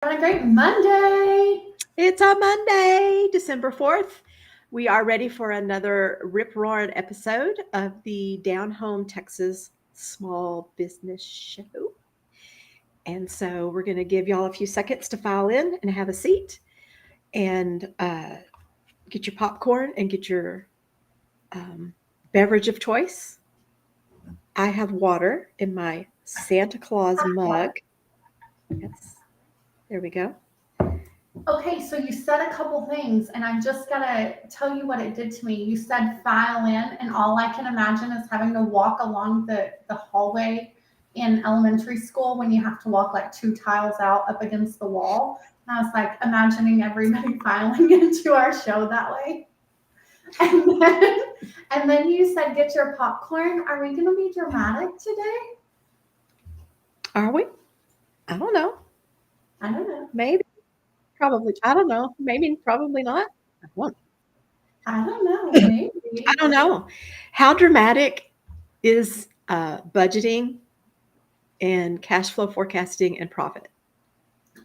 On a great Monday. It's a Monday, December 4th. We are ready for another rip-roaring episode of the Down Home Texas Small Business Show. And so we're going to give y'all a few seconds to file in and have a seat and get your popcorn and get your beverage of choice. I have water in my Santa Claus mug. Yes, there we go. Okay, so you said a couple things, and I just gotta tell you what it did to me. You said file in, and all I can imagine is having to walk along the hallway in elementary school when you have to walk like 2 tiles out up against the wall. And I was like imagining everybody filing into our show that way. And then you said get your popcorn. Are we gonna be dramatic today? Are we? I don't know. I don't know. Maybe. Probably. I don't know. Maybe. Probably not. I don't know. Maybe. I don't know. How dramatic is budgeting and cash flow forecasting and profit?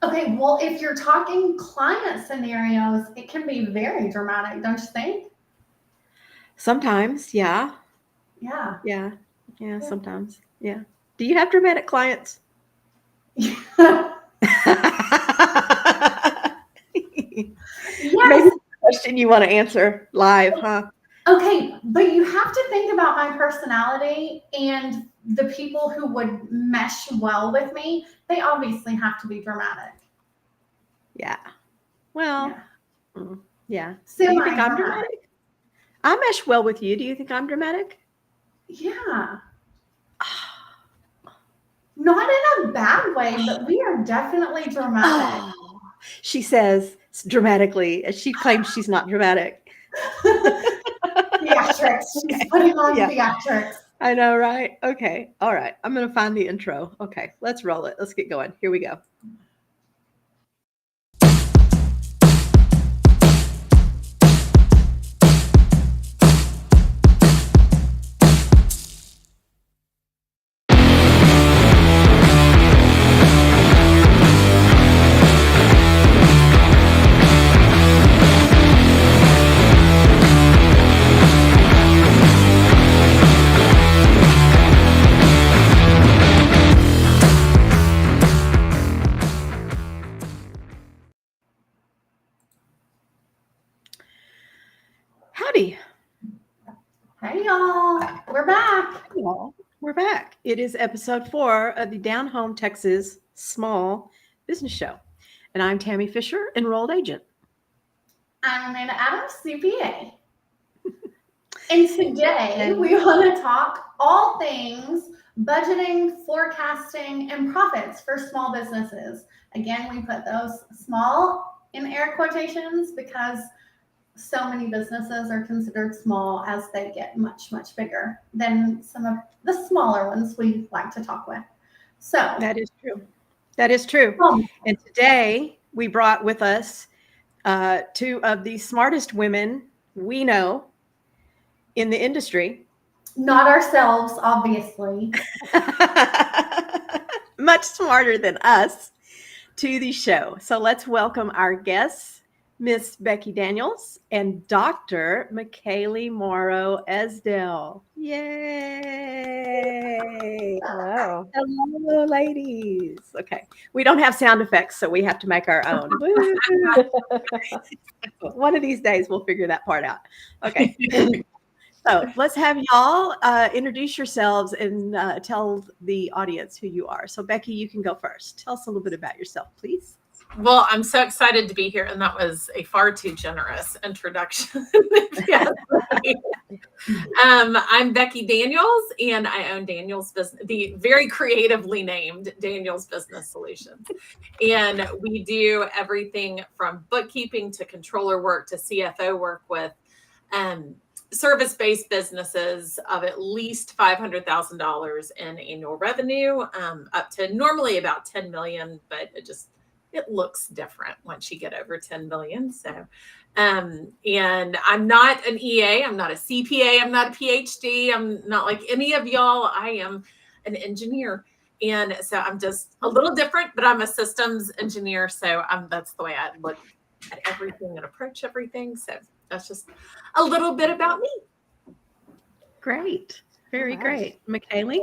Okay, well, if you're talking client scenarios, it can be very dramatic, don't you think? Sometimes, yeah. Yeah. Yeah. Yeah, sometimes. Yeah. Do you have dramatic clients? Yes. Maybe it's a question you want to answer live, huh? Okay, but you have to think about my personality and the people who would mesh well with me. They obviously have to be dramatic. Yeah. Well, Yeah. yeah. Do you think I'm Semi-dramatic. dramatic? I mesh well with you. Do you think I'm dramatic? Yeah. Not in a bad way, but we are definitely dramatic. Oh, she says dramatically. She claims she's not dramatic. Theatrics. She's putting on theatrics. I know, right? Okay. All right. I'm going to find the intro. Okay. Let's roll it. Let's get going. Here we go. Howdy. Hey, y'all. We're back. Hey, y'all. We're back. It is episode 4 of the Down Home Texas Small Business Show. And I'm Tammy Fisher, enrolled agent. I'm Amanda Adams, CPA. And today we want to talk all things budgeting, forecasting, and profits for small businesses. Again, we put those small in air quotations because so many businesses are considered small as they get much, much bigger than some of the smaller ones we like to talk with. So that is true. That is true. And today we brought with us 2 of the smartest women we know in the industry. Not ourselves, obviously. Much smarter than us to the show. So let's welcome our guests, Miss Becky Daniels and Dr. McKaylee Morrow Esdell. Yay! Hello. Hello, ladies. Okay. We don't have sound effects, so we have to make our own. One of these days, we'll figure that part out. Okay. So let's have y'all introduce yourselves and tell the audience who you are. So Becky, you can go first. Tell us a little bit about yourself, please. Well, I'm so excited to be here, and that was a far too generous introduction. I'm Becky Daniels, and I own Daniels Business, the very creatively named Daniels Business Solutions. And we do everything from bookkeeping to controller work to CFO work with service-based businesses of at least $500,000 in annual revenue, up to normally about 10 million, but it looks different once you get over 10 million. So, and I'm not an EA, I'm not a CPA, I'm not a PhD, I'm not like any of y'all. I am an engineer. And so I'm just a little different, but I'm a systems engineer. So that's the way I look at everything and approach everything. So that's just a little bit about me. Great. Very All right. great. McKaylee?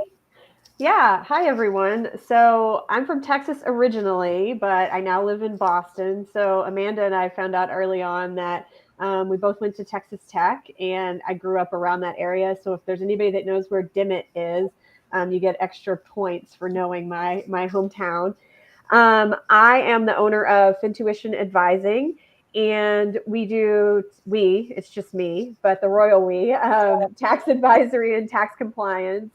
Yeah. Hi, everyone. So I'm from Texas originally, but I now live in Boston. So Amanda and I found out early on that we both went to Texas Tech, and I grew up around that area. So if there's anybody that knows where Dimmitt is, you get extra points for knowing my hometown. I am the owner of Fintuition Advising, and it's just me, but the royal we, tax advisory and tax compliance.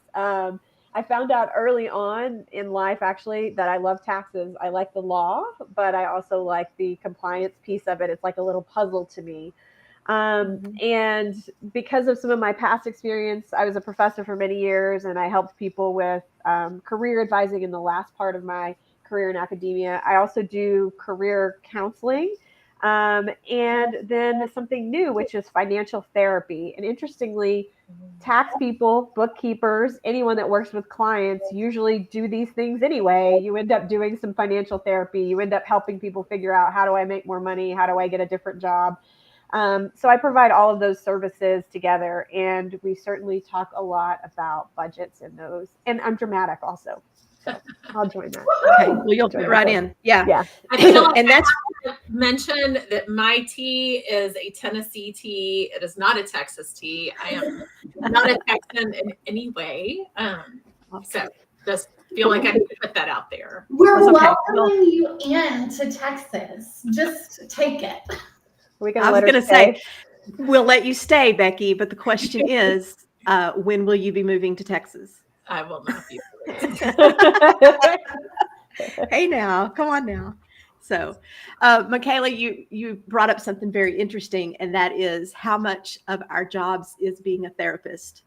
I found out early on in life, actually, that I love taxes. I like the law, but I also like the compliance piece of it. It's like a little puzzle to me. And because of some of my past experience, I was a professor for many years, and I helped people with career advising in the last part of my career in academia. I also do career counseling, and then something new, which is financial therapy. And interestingly, tax people, bookkeepers, anyone that works with clients usually do these things anyway. You end up doing some financial therapy. You end up helping people figure out, how do I make more money? How do I get a different job? So I provide all of those services together, and we certainly talk a lot about budgets in those. And I'm dramatic also, so I'll join that. Okay, well, you'll fit right in. Yeah. Yeah. I feel like And that's I have to mention that my tea is a Tennessee tea. It is not a Texas tea. I am not a Texan in any way. So just feel like I need to put that out there. We're That's okay. welcoming you into Texas. Just take it. Are we I gonna was let her going to say, we'll let you stay, Becky, but the question is, when will you be moving to Texas? I will not be. Hey now, come on now. So, Michaela, you brought up something very interesting, and that is how much of our jobs is being a therapist,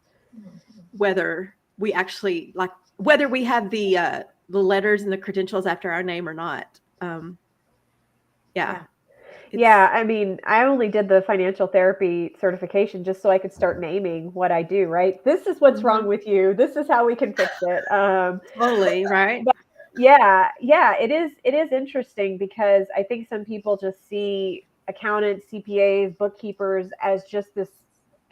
whether we actually whether we have the letters and the credentials after our name or not. Yeah. Yeah, I mean, I only did the financial therapy certification just so I could start naming what I do, right? This is what's wrong with you. This is how we can fix it. Totally, right? But yeah, it is interesting because I think some people just see accountants, CPAs, bookkeepers as just this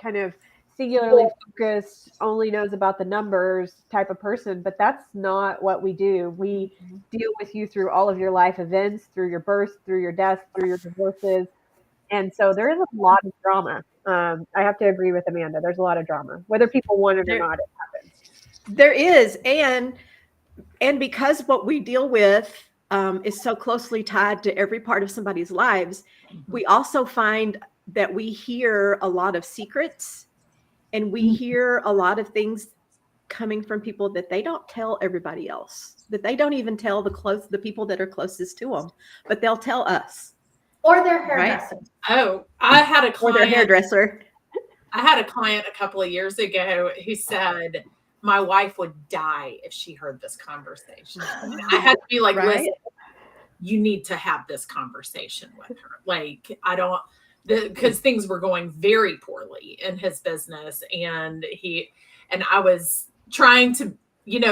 kind of singularly focused, only knows about the numbers type of person, but that's not what we do. We deal with you through all of your life events, through your births, through your deaths, through your divorces. And so there is a lot of drama. I have to agree with Amanda. There's a lot of drama, whether people want it or not, it happens. There is. And because what we deal with is so closely tied to every part of somebody's lives, we also find that we hear a lot of secrets, and we hear a lot of things coming from people that they don't tell everybody else, that they don't even tell the people that are closest to them, but they'll tell us. Or their hairdresser. Right? Oh, I had a Or client. their hairdresser. I had a client a couple of years ago who said, my wife would die if she heard this conversation. I had to be like, Right? listen, you need to have this conversation with her. Like, because things were going very poorly in his business. And I was trying to,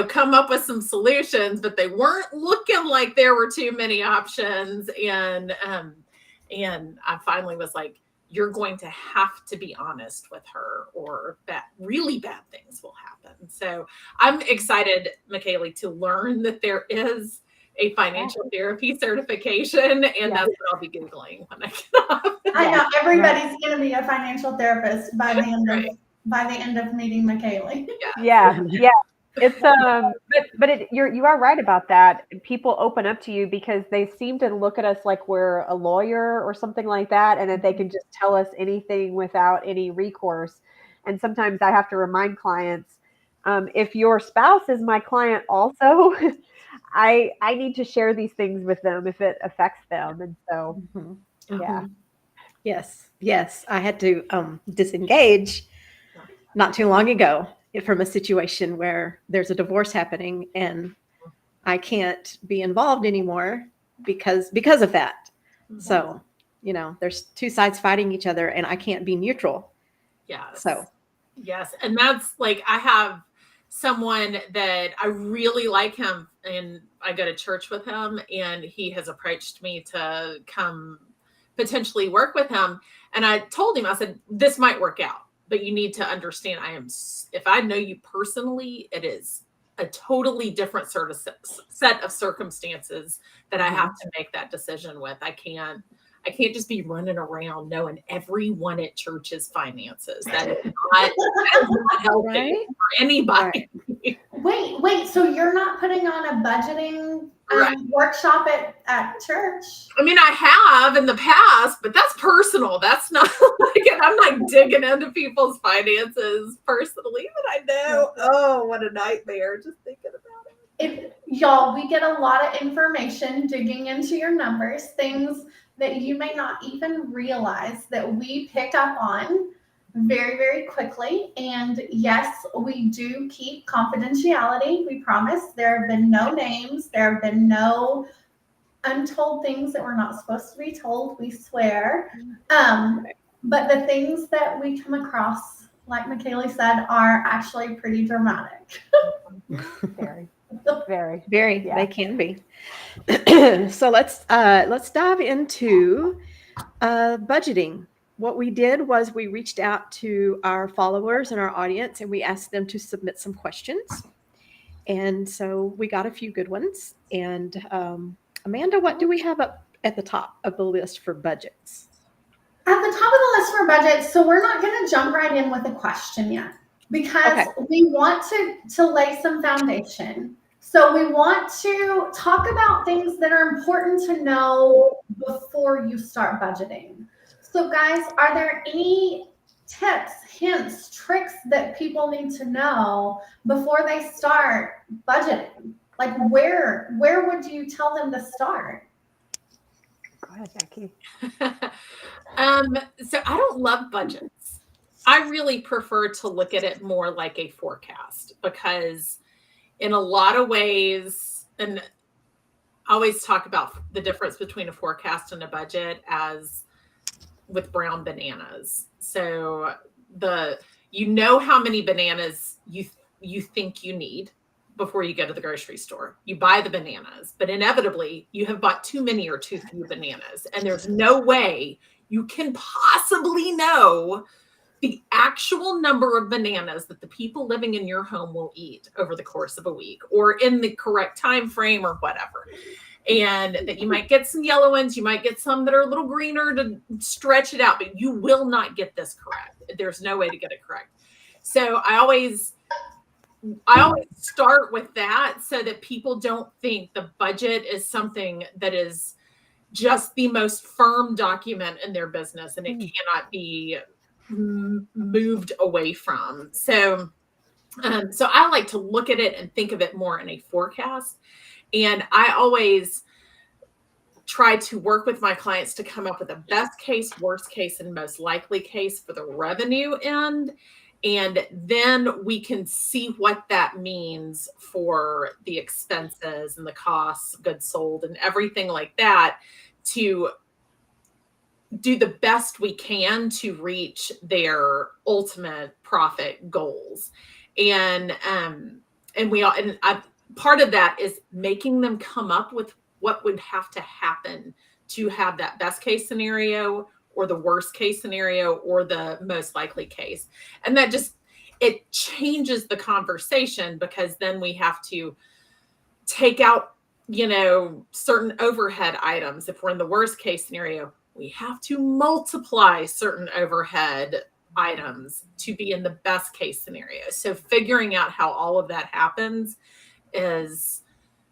come up with some solutions, but they weren't looking like there were too many options. And I finally was like, you're going to have to be honest with her, or really bad things will happen. So I'm excited, Michaela, to learn that there is a financial therapy certification, and that's what I'll be Googling when I get off. I know everybody's going to be a financial therapist by the end of meeting Michaela. Yeah. It's but you are right about that. People open up to you because they seem to look at us like we're a lawyer or something like that, and that they can just tell us anything without any recourse. And sometimes I have to remind clients, if your spouse is my client also, I need to share these things with them if it affects them. And so, yeah. Yes. I had to disengage not too long ago from a situation where there's a divorce happening, and I can't be involved anymore because of that. So, there's two sides fighting each other, and I can't be neutral. Yes. So, yes. And that's like, I have someone that I really like him, and I go to church with him, and he has approached me to come potentially work with him. And I told him, I said, this might work out, but you need to understand, if I know you personally, it is a totally different sort of set of circumstances that I have to make that decision with. I can't just be running around knowing everyone at church's finances. That is not healthy Right? for anybody. Wait. So you're not putting on a budgeting Right. workshop at church? I mean, I have in the past, but that's personal. That's not like, I'm not digging into people's finances personally, but I know, oh, what a nightmare just thinking about it. Y'all, we get a lot of information digging into your numbers, things that you may not even realize that we pick up on very, very quickly. And yes, we do keep confidentiality. We promise. There have been no names. There have been no untold things that were not supposed to be told. We swear. But the things that we come across, like McKaylee said, are actually pretty dramatic. Very. Very, Yeah. they can be. So let's dive into budgeting. What we did was we reached out to our followers and our audience, and we asked them to submit some questions. And so we got a few good ones. And Amanda, what do we have up at the top of the list for budgets? At the top of the list for budgets, so we're not going to jump right in with a question yet, because we want to lay some foundation. So we want to talk about things that are important to know before you start budgeting. So guys, are there any tips, hints, tricks that people need to know before they start budgeting? Like where would you tell them to start? Go ahead, Becky. So I don't love budgets. I really prefer to look at it more like a forecast, because in a lot of ways, and I always talk about the difference between a forecast and a budget as with brown bananas. So you know how many bananas you think you need before you go to the grocery store. You buy the bananas, but inevitably you have bought too many or too few bananas, and there's no way you can possibly know the actual number of bananas that the people living in your home will eat over the course of a week or in the correct time frame or whatever. And that you might get some yellow ones, you might get some that are a little greener to stretch it out, but you will not get this correct. There's no way to get it correct. So I always start with that so that people don't think the budget is something that is just the most firm document in their business and it cannot be moved away from. So I like to look at it and think of it more in a forecast. And I always try to work with my clients to come up with a best case, worst case, and most likely case for the revenue end. And then we can see what that means for the expenses and the costs, goods sold, and everything like that to do the best we can to reach their ultimate profit goals. And part of that is making them come up with what would have to happen to have that best case scenario or the worst case scenario or the most likely case. And that it changes the conversation, because then we have to take out, certain overhead items. If we're in the worst case scenario, we have to multiply certain overhead items to be in the best case scenario. So figuring out how all of that happens is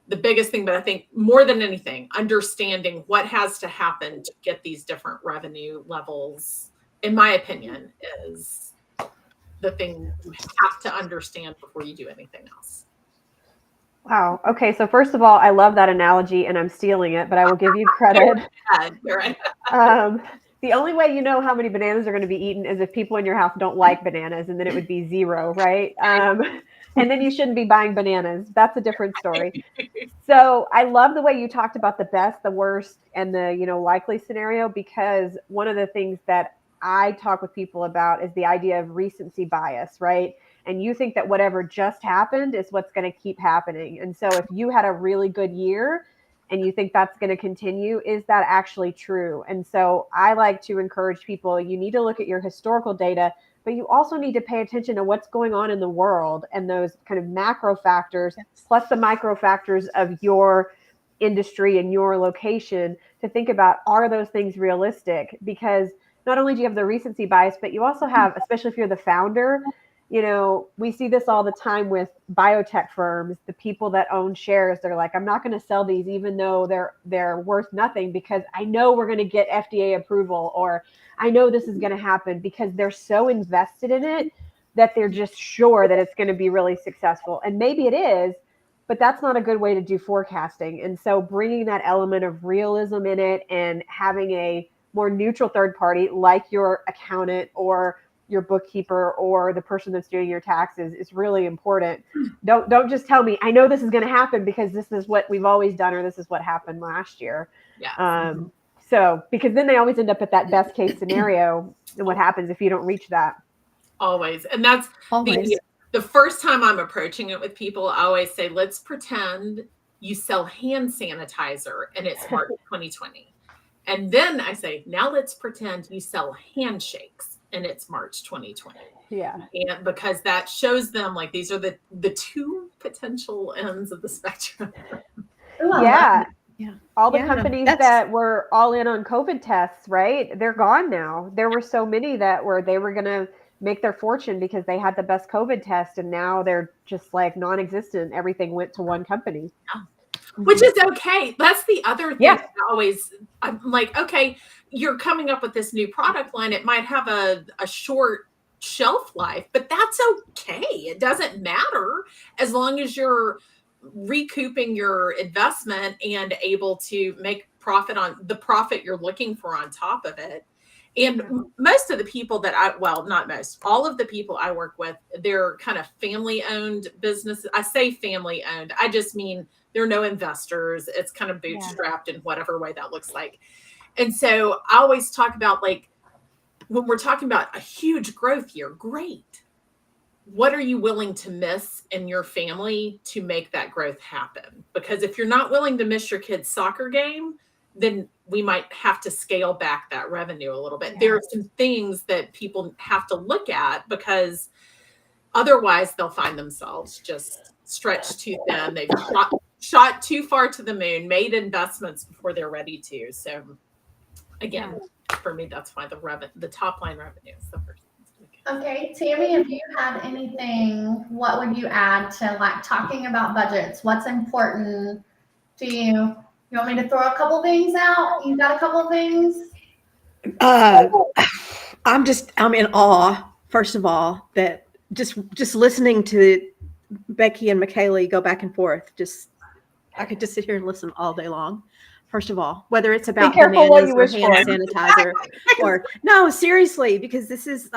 the biggest thing. But I think more than anything, understanding what has to happen to get these different revenue levels, in my opinion, is the thing you have to understand before you do anything else. Wow. Okay. So first of all, I love that analogy and I'm stealing it, but I will give you credit. You're right. The only way you know how many bananas are going to be eaten is if people in your house don't like bananas, and then it would be 0, right? And then you shouldn't be buying bananas. That's a different story. So I love the way you talked about the best, the worst, and the, likely scenario, because one of the things that I talk with people about is the idea of recency bias, right? and you think that whatever just happened is what's going to keep happening. And so if you had a really good year and you think that's going to continue, is that actually true? And so I like to encourage people, you need to look at your historical data, but you also need to pay attention to what's going on in the world and those kind of macro factors, plus the micro factors of your industry and your location, to think about, are those things realistic? Because not only do you have the recency bias, but you also have, especially if you're the founder, we see this all the time with biotech firms, the people that own shares, they're like, I'm not going to sell these even though they're worth nothing, because I know we're going to get FDA approval, or I know this is going to happen, because they're so invested in it that they're just sure that it's going to be really successful. And maybe it is, but that's not a good way to do forecasting. And so bringing that element of realism in it and having a more neutral third party like your accountant or your bookkeeper or the person that's doing your taxes is really important. Don't just tell me, I know this is going to happen because this is what we've always done, or this is what happened last year. Yeah. So, because then they always end up at that best case scenario. And what happens if you don't reach that? Always. And that's Always. the first time I'm approaching it with people, I always say, let's pretend you sell hand sanitizer and it's March 2020. And then I say, now let's pretend you sell handshakes and it's March 2020. Yeah. And because that shows them like these are the two potential ends of the spectrum. Ooh, Yeah. Yeah. All the Yeah, companies that's- that were all in on COVID tests, right? They're gone now. There were so many that they were going to make their fortune because they had the best COVID test, and now they're just like non-existent. Everything went to one company. Which is okay. That's the other thing. Yeah. I'm like, okay, you're coming up with this new product line. It might have a short shelf life, but that's okay. It doesn't matter as long as you're recouping your investment and able to make profit on the profit you're looking for on top of it. And most of the people that not most, all of the people I work with, they're kind of family owned businesses. I say family owned. I just mean there are no investors. It's kind of bootstrapped in whatever way that looks like. And so I always talk about, like, when we're talking about a huge growth year, great. What are you willing to miss in your family to make that growth happen? Because if you're not willing to miss your kid's soccer game, then we might have to scale back that revenue a little bit. Yeah. There are some things that people have to look at, because otherwise they'll find themselves just stretched too thin. They've shot too far to the moon, made investments before they're ready to. So again, for me, that's why the top line revenue is the first. Okay, Tammy, if you had anything, what would you add to, like, talking about budgets? What's important to you? You want me to throw a couple things out? You got a couple things? I'm in awe, first of all, that just listening to Becky and Michaela go back and forth. I could just sit here and listen all day long. First of all, whether it's about bananas or hand sanitizer, or no, seriously, because this is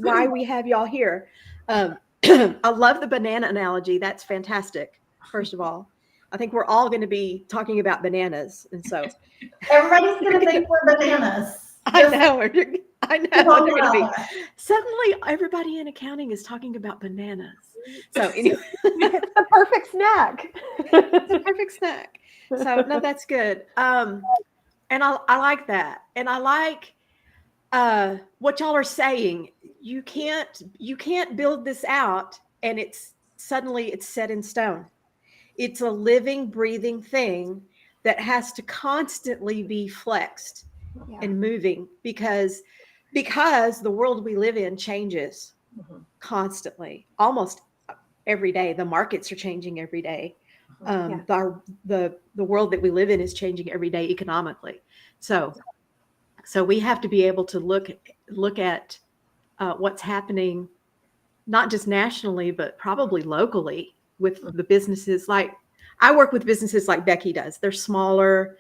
why we have y'all here. I love the banana analogy. That's fantastic. First of all, I think we're all going to be talking about bananas, and so everybody's going to think we're bananas. I know. They're going to be. Suddenly, everybody in accounting is talking about bananas. So anyway, it's the perfect snack. It's a perfect snack. So no, that's good. And I like that. And I like what y'all are saying. You can't build this out and it's set in stone. It's a living, breathing thing that has to constantly be flexed and moving because the world we live in changes constantly, almost every day. The markets are changing every day. The world that we live in is changing every day economically. So we have to be able to look at what's happening, not just nationally, but probably locally with the businesses. Like I work with businesses like Becky does. They're smaller.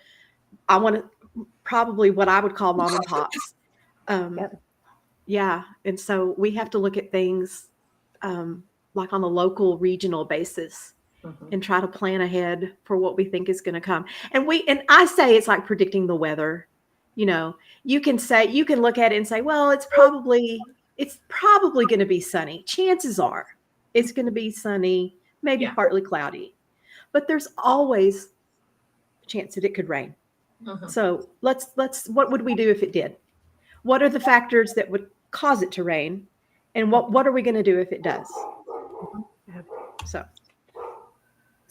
I want to probably what I would call mom and pops. Yeah. And so we have to look at things like on a local, regional basis. And try to plan ahead for what we think is going to come. And I say it's like predicting the weather. You know, you can look at it and say, well, it's probably going to be sunny. Chances are, It's going to be sunny, maybe Yeah. partly cloudy, but there's always a chance that it could rain. Mhm. So let's what would we do if it did? What are the factors that would cause it to rain? And what are we going to do if it does? So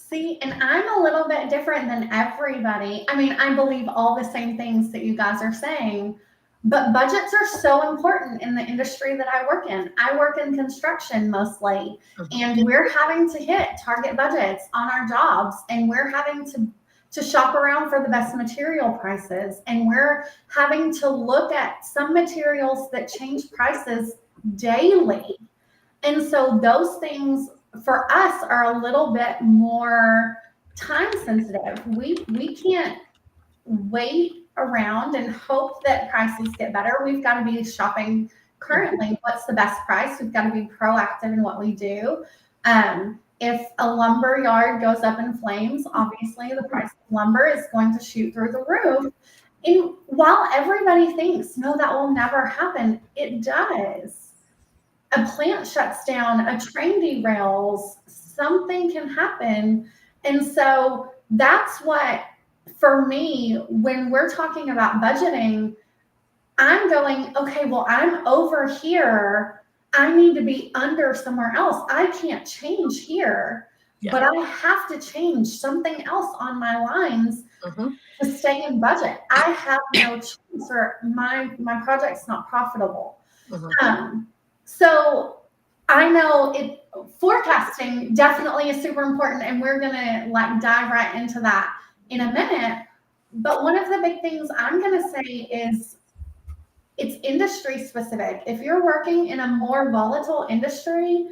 See, and I'm a little bit different than everybody. I mean, I believe all the same things that you guys are saying, but budgets are so important in the industry that I work in. I work in construction mostly, and we're having to hit target budgets on our jobs, and we're having to shop around for the best material prices, and we're having to look at some materials that change prices daily. And so those things for us are a little bit more time sensitive. We can't wait around and hope that prices get better. We've got to be shopping currently. What's the best price? We've got to be proactive in what we do. If a lumber yard goes up in flames, obviously the price of lumber is going to shoot through the roof. And while everybody thinks, no, that will never happen, it does. A plant shuts down, a train derails, something can happen. And so that's what, for me, when we're talking about budgeting, I'm going, okay, well, I'm over here. I need to be under somewhere else. I can't change here, but I have to change something else on my lines to stay in budget. I have no choice, or my project's not profitable. So I know forecasting definitely is super important, and we're gonna dive right into that in a minute. But one of the big things I'm gonna say is it's industry specific. If you're working in a more volatile industry,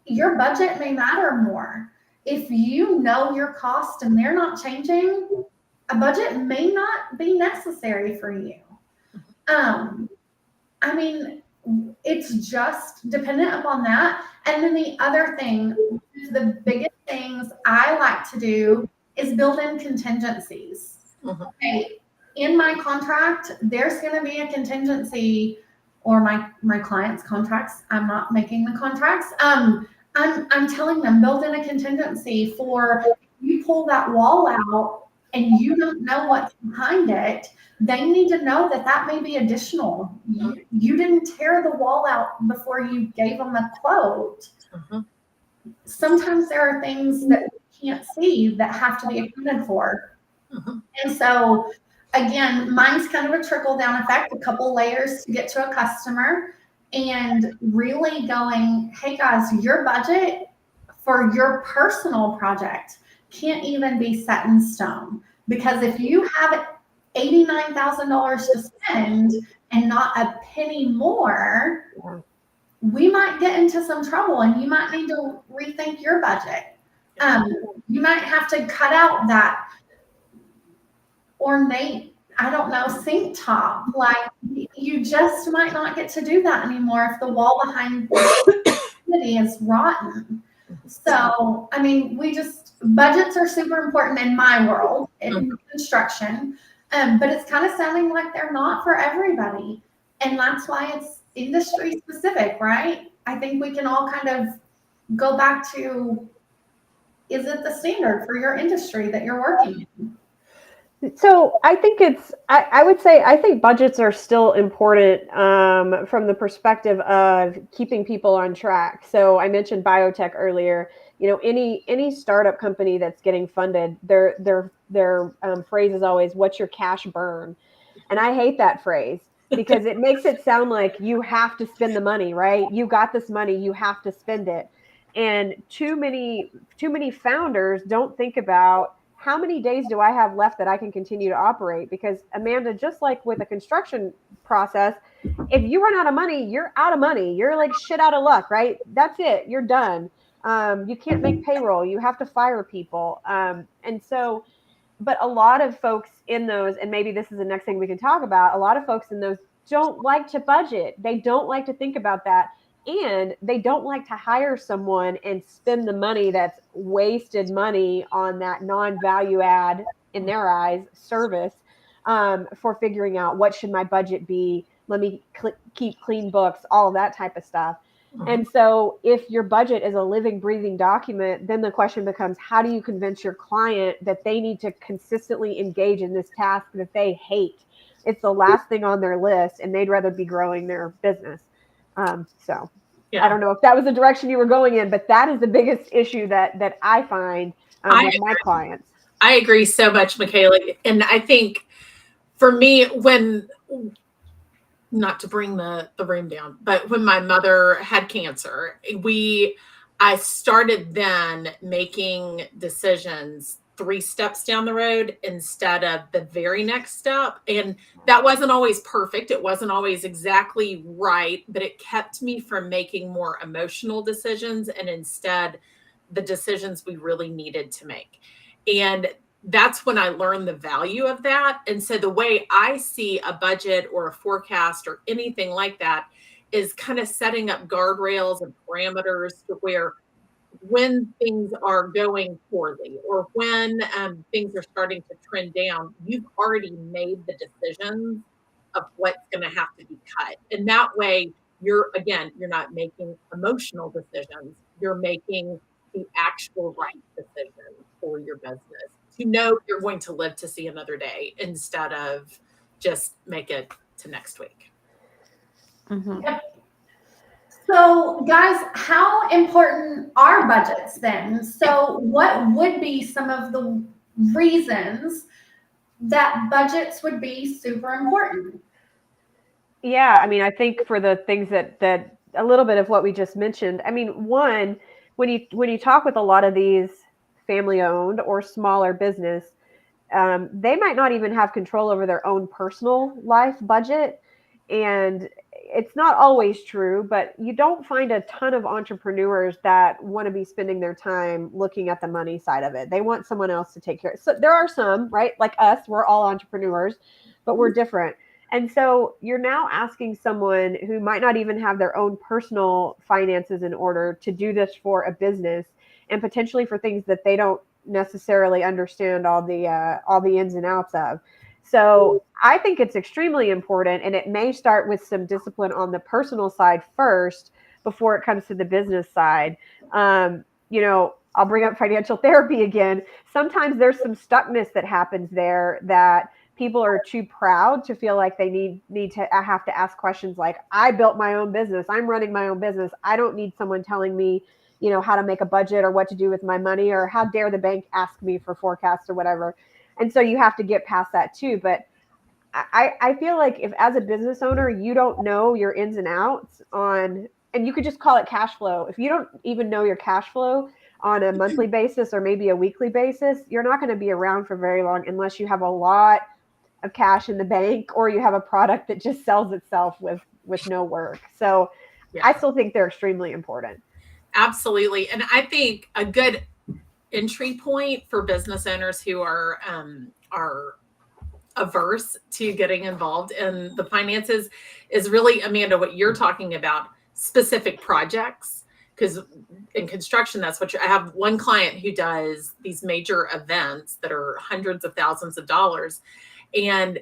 your budget may matter more. If you know your cost and they're not changing, a budget may not be necessary for you. I mean, it's just dependent upon that. And then the other thing, the biggest things I like to do is build in contingencies. Okay, in my contract, there's going to be a contingency, or my clients' contracts. I'm not making the contracts. I'm telling them build in a contingency for if you pull that wall out and you don't know what's behind it. They need to know that may be additional. You didn't tear the wall out before you gave them a quote. Sometimes there are things that we can't see that have to be accounted for. And so, again, mine's kind of a trickle down effect, a couple layers to get to a customer, and really going, hey guys, your budget for your personal project can't even be set in stone. Because if you have $89,000 to spend and not a penny more, we might get into some trouble, and you might need to rethink your budget. You might have to cut out that ornate, I don't know, sink top. You just might not get to do that anymore if the wall behind the city is rotten. So, I mean, budgets are super important in my world, in construction, but it's kind of sounding like they're not for everybody. And that's why it's industry specific, right? I think we can all kind of go back to, is it the standard for your industry that you're working in? So I think I would say, I think budgets are still important from the perspective of keeping people on track. So I mentioned biotech earlier. You know, any startup company that's getting funded, their phrase is always, "What's your cash burn?" And I hate that phrase because it makes it sound like you have to spend the money, right? You got this money, you have to spend it. And too many founders don't think about, how many days do I have left that I can continue to operate? Because Amanda, just like with a construction process, if you run out of money, you're out of money. You're like shit out of luck, right? That's it. You're done. You can't make payroll. You have to fire people. And so, but a lot of folks in those, and maybe this is the next thing we can talk about, a lot of folks in those don't like to budget. They don't like to think about that. And they don't like to hire someone and spend the money that's wasted money on that non-value add, in their eyes, service, for figuring out what should my budget be. Let me keep clean books, all of that type of stuff. And so if your budget is a living, breathing document, then the question becomes, how do you convince your client that they need to consistently engage in this task that they hate? It's the last thing on their list, and they'd rather be growing their business. So I don't know if that was the direction you were going in, but that is the biggest issue that I find with my clients. I agree so much, Michaela. And I think for me, not to bring the room down, but when my mother had cancer, I started then making decisions 3 steps down the road instead of the very next step. And that wasn't always perfect. It wasn't always exactly right, but it kept me from making more emotional decisions and instead the decisions we really needed to make. And that's when I learned the value of that. And so the way I see a budget or a forecast or anything like that is kind of setting up guardrails and parameters to where when things are going poorly or when things are starting to trend down, you've already made the decisions of what's going to have to be cut. And that way you're not making emotional decisions. You're making the actual right decision for your business. You know you're going to live to see another day instead of just make it to next week. Mm-hmm. Yep. So, guys, how important are budgets then? So, what would be some of the reasons that budgets would be super important? Yeah, I mean, I think for the things that a little bit of what we just mentioned, I mean, one, when you talk with a lot of these family-owned or smaller business, they might not even have control over their own personal life budget. And it's not always true, but you don't find a ton of entrepreneurs that want to be spending their time looking at the money side of it. They want someone else to take care of it. So there are some, right? Like us, we're all entrepreneurs, but we're different. And so you're now asking someone who might not even have their own personal finances in order to do this for a business and potentially for things that they don't necessarily understand all the ins and outs of. So I think it's extremely important, and it may start with some discipline on the personal side first before it comes to the business side. I'll bring up financial therapy again. Sometimes there's some stuckness that happens there that people are too proud to feel like they need to have to ask questions like, I built my own business. I'm running my own business. I don't need someone telling me, how to make a budget or what to do with my money, or how dare the bank ask me for forecasts or whatever. And so you have to get past that too. But I feel like if as a business owner, you don't know your ins and outs and you could just call it cash flow. If you don't even know your cash flow on a monthly basis or maybe a weekly basis, you're not going to be around for very long unless you have a lot of cash in the bank or you have a product that just sells itself with no work. So yeah. I still think they're extremely important. Absolutely. And I think a good entry point for business owners who are averse to getting involved in the finances is really, Amanda, what you're talking about, specific projects. Because in construction, that's what I have one client who does these major events that are hundreds of thousands of dollars. And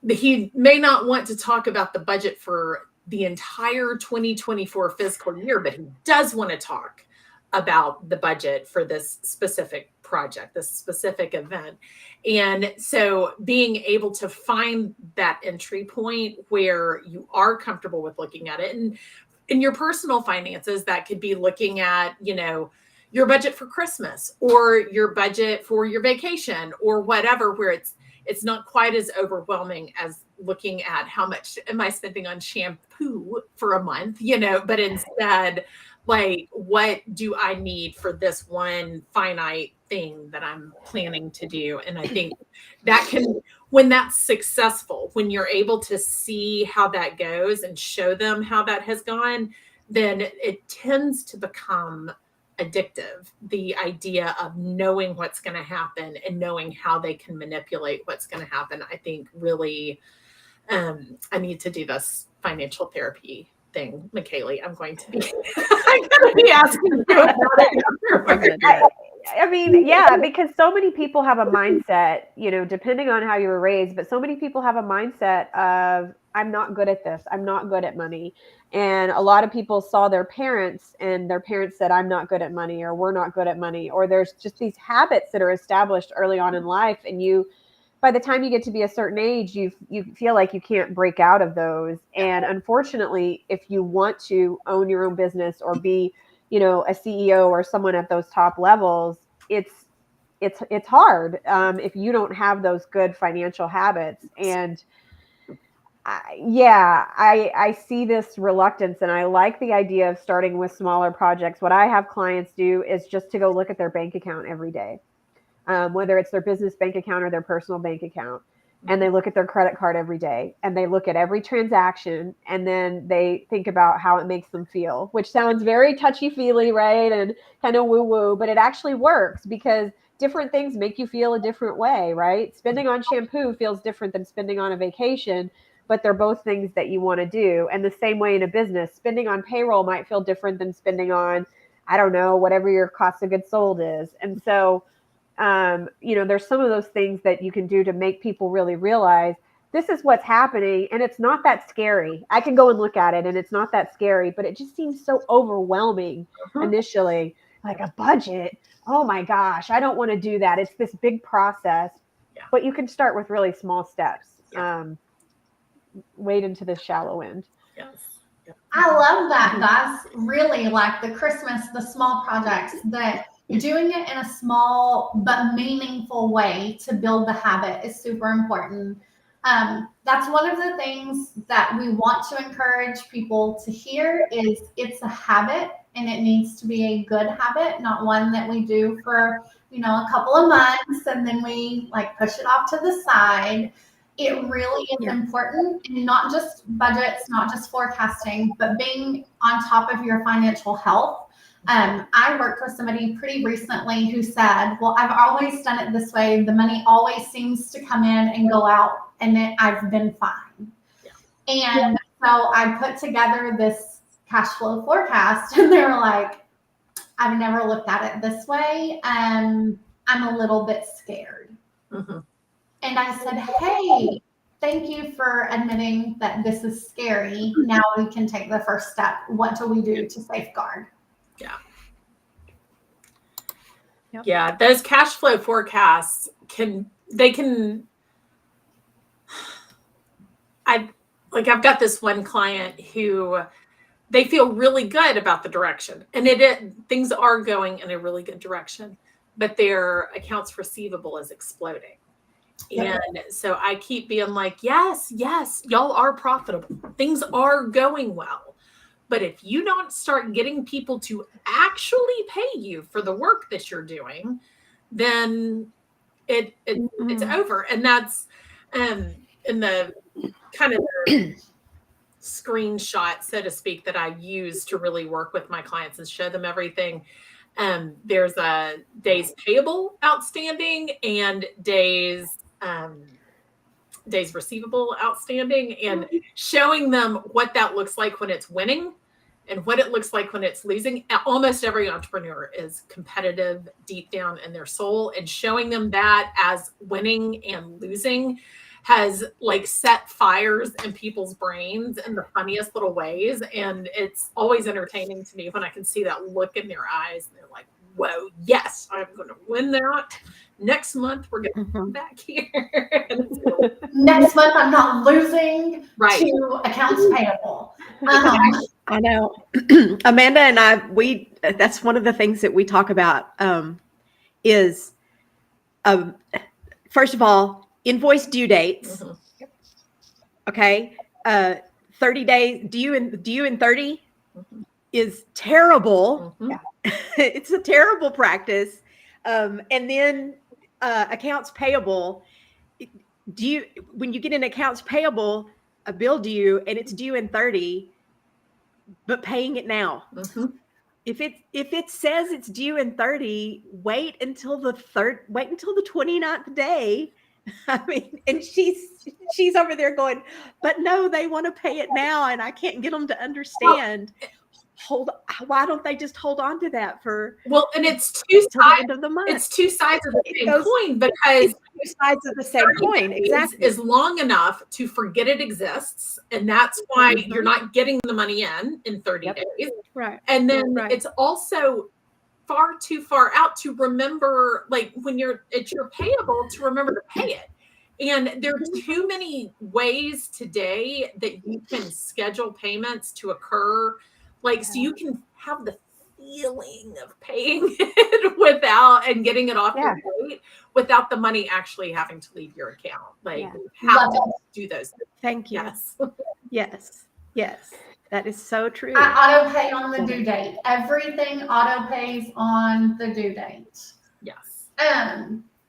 he may not want to talk about the budget for the entire 2024 fiscal year, but he does want to talk about the budget for this specific project, this specific event. And so being able to find that entry point where you are comfortable with looking at it, and in your personal finances, that could be looking at, your budget for Christmas or your budget for your vacation or whatever, where it's not quite as overwhelming as looking at how much am I spending on shampoo for a month, but instead, like, what do I need for this one finite thing that I'm planning to do? And I think that can, when that's successful, when you're able to see how that goes and show them how that has gone, then it tends to become addictive. The idea of knowing what's going to happen and knowing how they can manipulate what's going to happen, I think really, I need to do this financial therapy thing, Michaela. I'm going to be asking you about it. I mean, yeah, because so many people have a mindset, depending on how you were raised, but so many people have a mindset of, I'm not good at this. I'm not good at money. And a lot of people saw their parents and their parents said, I'm not good at money, or we're not good at money. Or there's just these habits that are established early on in life. And by the time you get to be a certain age, you feel like you can't break out of those. And unfortunately, if you want to own your own business or be, a CEO or someone at those top levels, it's hard if you don't have those good financial habits. And I see this reluctance, and I like the idea of starting with smaller projects. What I have clients do is just to go look at their bank account every day, whether it's their business bank account or their personal bank account. And they look at their credit card every day, and they look at every transaction, and then they think about how it makes them feel, which sounds very touchy-feely, right? And kind of woo-woo, but it actually works because different things make you feel a different way, right? Spending on shampoo feels different than spending on a vacation, but they're both things that you want to do. And the same way in a business, spending on payroll might feel different than spending on, I don't know, whatever your cost of goods sold is. And so there's some of those things that you can do to make people really realize this is what's happening. And it's not that scary. I can go and look at it and it's not that scary, but it just seems so overwhelming initially, like a budget. Oh my gosh, I don't want to do that. It's this big process, but you can start with really small steps. Wade into the shallow end. Yes. I love that. That's really like the Christmas, the small projects, that doing it in a small but meaningful way to build the habit is super important. That's one of the things that we want to encourage people to hear is it's a habit, and it needs to be a good habit, not one that we do for, a couple of months and then we like push it off to the side. It really is important, and not just budgets, not just forecasting, but being on top of your financial health. I worked with somebody pretty recently who said, well, I've always done it this way. The money always seems to come in and go out, and I've been fine. And so I put together this cash flow forecast, and they were like, I've never looked at it this way. I'm a little bit scared. Mm-hmm. And I said, hey, thank you for admitting that this is scary. Now we can take the first step. What do we do to safeguard? Yeah, those cash flow forecasts I've got this one client who they feel really good about the direction, and things are going in a really good direction, but their accounts receivable is exploding. And so I keep being like, yes, y'all are profitable. Things are going well. But if you don't start getting people to actually pay you for the work that you're doing, then it's over. And that's in the kind of screenshot, so to speak, that I use to really work with my clients and show them everything. There's a days payable outstanding and days receivable outstanding, and showing them what that looks like when it's winning and what it looks like when it's losing. Almost every entrepreneur is competitive deep down in their soul, and showing them that as winning and losing has like set fires in people's brains in the funniest little ways. And it's always entertaining to me when I can see that look in their eyes and they're like, whoa, yes, I'm going to win that. Next month, we're going to come back here. Next month, I'm not losing to accounts payable. I know. Amanda and I, that's one of the things that we talk about is, first of all, invoice due dates. Mm-hmm. Okay. 30 days, due in 30 is terrible. Mm-hmm. Yeah. It's a terrible practice. And then accounts payable, when you get an accounts payable, a bill due and it's due in 30, but paying it now. Mm-hmm. If it says it's due in 30, wait until the 29th day. I mean, and she's over there going, but no, they want to pay it now, and I can't get them to understand. why don't they just hold on to that for Well, and it's till the end of the month? It's two sides of the It same goes- coin, because It's two sides of the same 30 coin. days Exactly. is long enough to forget it exists, and that's why Mhm. you're not getting the money in 30 Yep. days. Right. And then Right. it's also far too far out to remember, like when it's your payable, to remember to pay it. And there are too many ways today that you can schedule payments to occur, like so you can have the feeling of paying it without and getting it off your plate without the money actually having to leave your account. Like you have Love to do those things. Thank you. Yes. Yes. Yes. That is so true. I auto pay on the due date. Everything auto pays on the due date. Yes.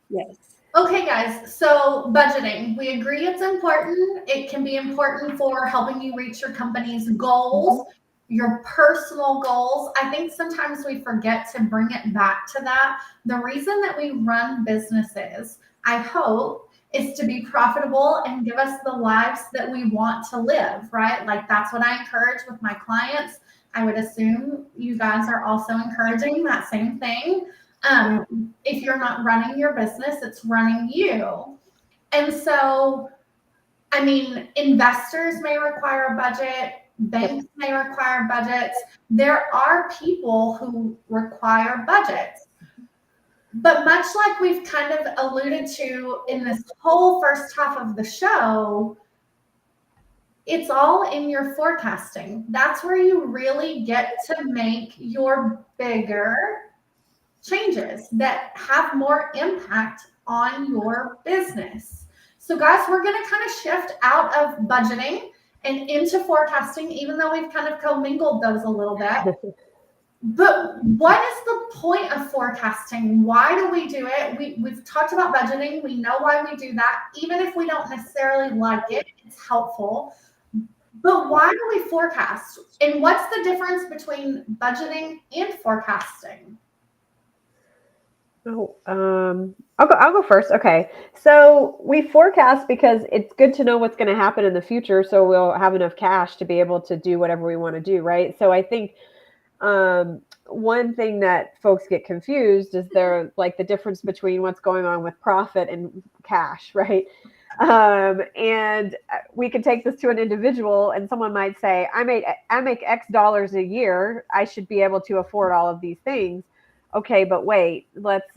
Yes. Okay, guys. So budgeting, we agree it's important. It can be important for helping you reach your company's goals, your personal goals. I think sometimes we forget to bring it back to that. The reason that we run businesses, I hope, is to be profitable and give us the lives that we want to live, right? Like that's what I encourage with my clients. I would assume you guys are also encouraging that same thing. If you're not running your business, it's running you. And so, I mean, investors may require a budget, banks may require budgets. There are people who require budgets. But much like we've kind of alluded to in this whole first half of the show, it's all in your forecasting. That's where you really get to make your bigger changes that have more impact on your business. So guys, we're going to kind of shift out of budgeting and into forecasting, even though we've kind of commingled those a little bit. But what is the point of forecasting? Why do we do it? We've talked about budgeting. We know why we do that. Even if we don't necessarily like it, it's helpful. But why do we forecast? And what's the difference between budgeting and forecasting? I'll go first. Okay. So we forecast because it's good to know what's going to happen in the future. So we'll have enough cash to be able to do whatever we want to do. Right. So I think one thing that folks get confused is they're like the difference between what's going on with profit and cash. Right. And we could take this to an individual and someone might say, I make X dollars a year. I should be able to afford all of these things. Okay, but wait, let's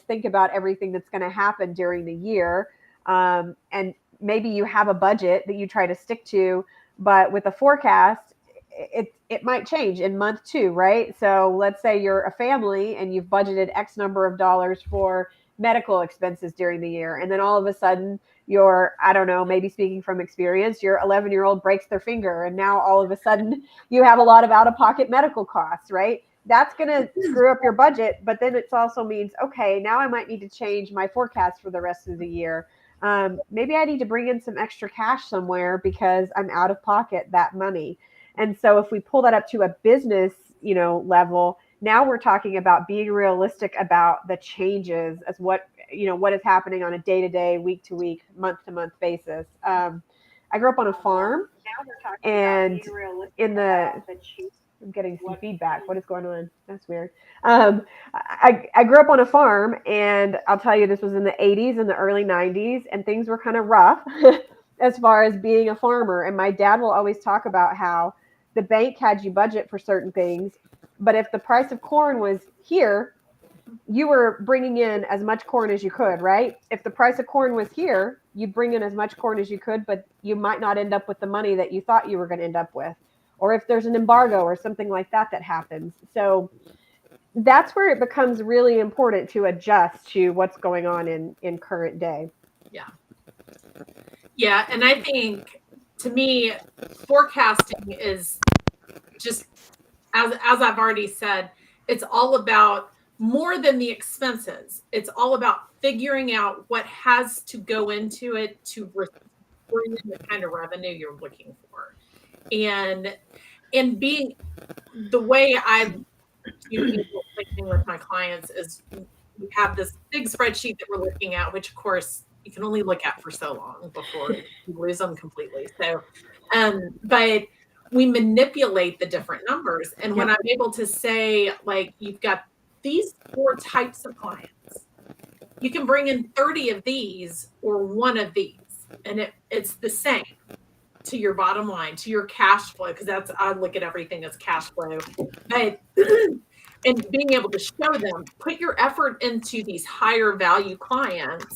think about everything that's going to happen during the year. And maybe you have a budget that you try to stick to, but with a forecast, it might change in month 2, right? So let's say you're a family and you've budgeted X number of dollars for medical expenses during the year. And then all of a sudden I don't know, maybe speaking from experience, your 11-year-old breaks their finger. And now all of a sudden you have a lot of out-of-pocket medical costs, right? That's going to screw up your budget, but then it also means, okay, now I might need to change my forecast for the rest of the year. Maybe I need to bring in some extra cash somewhere because I'm out of pocket that money. And so if we pull that up to a business, level, now we're talking about being realistic about the changes as what is happening on a day-to-day, week-to-week, month-to-month basis. I grew up on a farm, and I'm getting some feedback. What is going on? That's weird. I grew up on a farm, and I'll tell you, this was in the 80s and the early 90s, and things were kind of rough as far as being a farmer. And my dad will always talk about how the bank had you budget for certain things, but if the price of corn was here, you were bringing in as much corn as you could, right? If the price of corn was here, you'd bring in as much corn as you could, but you might not end up with the money that you thought you were going to end up with. Or if there's an embargo or something like that happens. So that's where it becomes really important to adjust to what's going on in current day. Yeah. Yeah. And I think, to me, forecasting is just, as I've already said, it's all about more than the expenses. It's all about figuring out what has to go into it to bring in the kind of revenue you're looking for. And being the way I communicate with my clients is we have this big spreadsheet that we're looking at, which of course you can only look at for so long before you lose them completely. So, but we manipulate the different numbers. And when I'm able to say, like, you've got these 4 types of clients, you can bring in 30 of these or 1 of these, and it's the same to your bottom line, to your cash flow, because I look at everything as cash flow. But and being able to show them, put your effort into these higher value clients,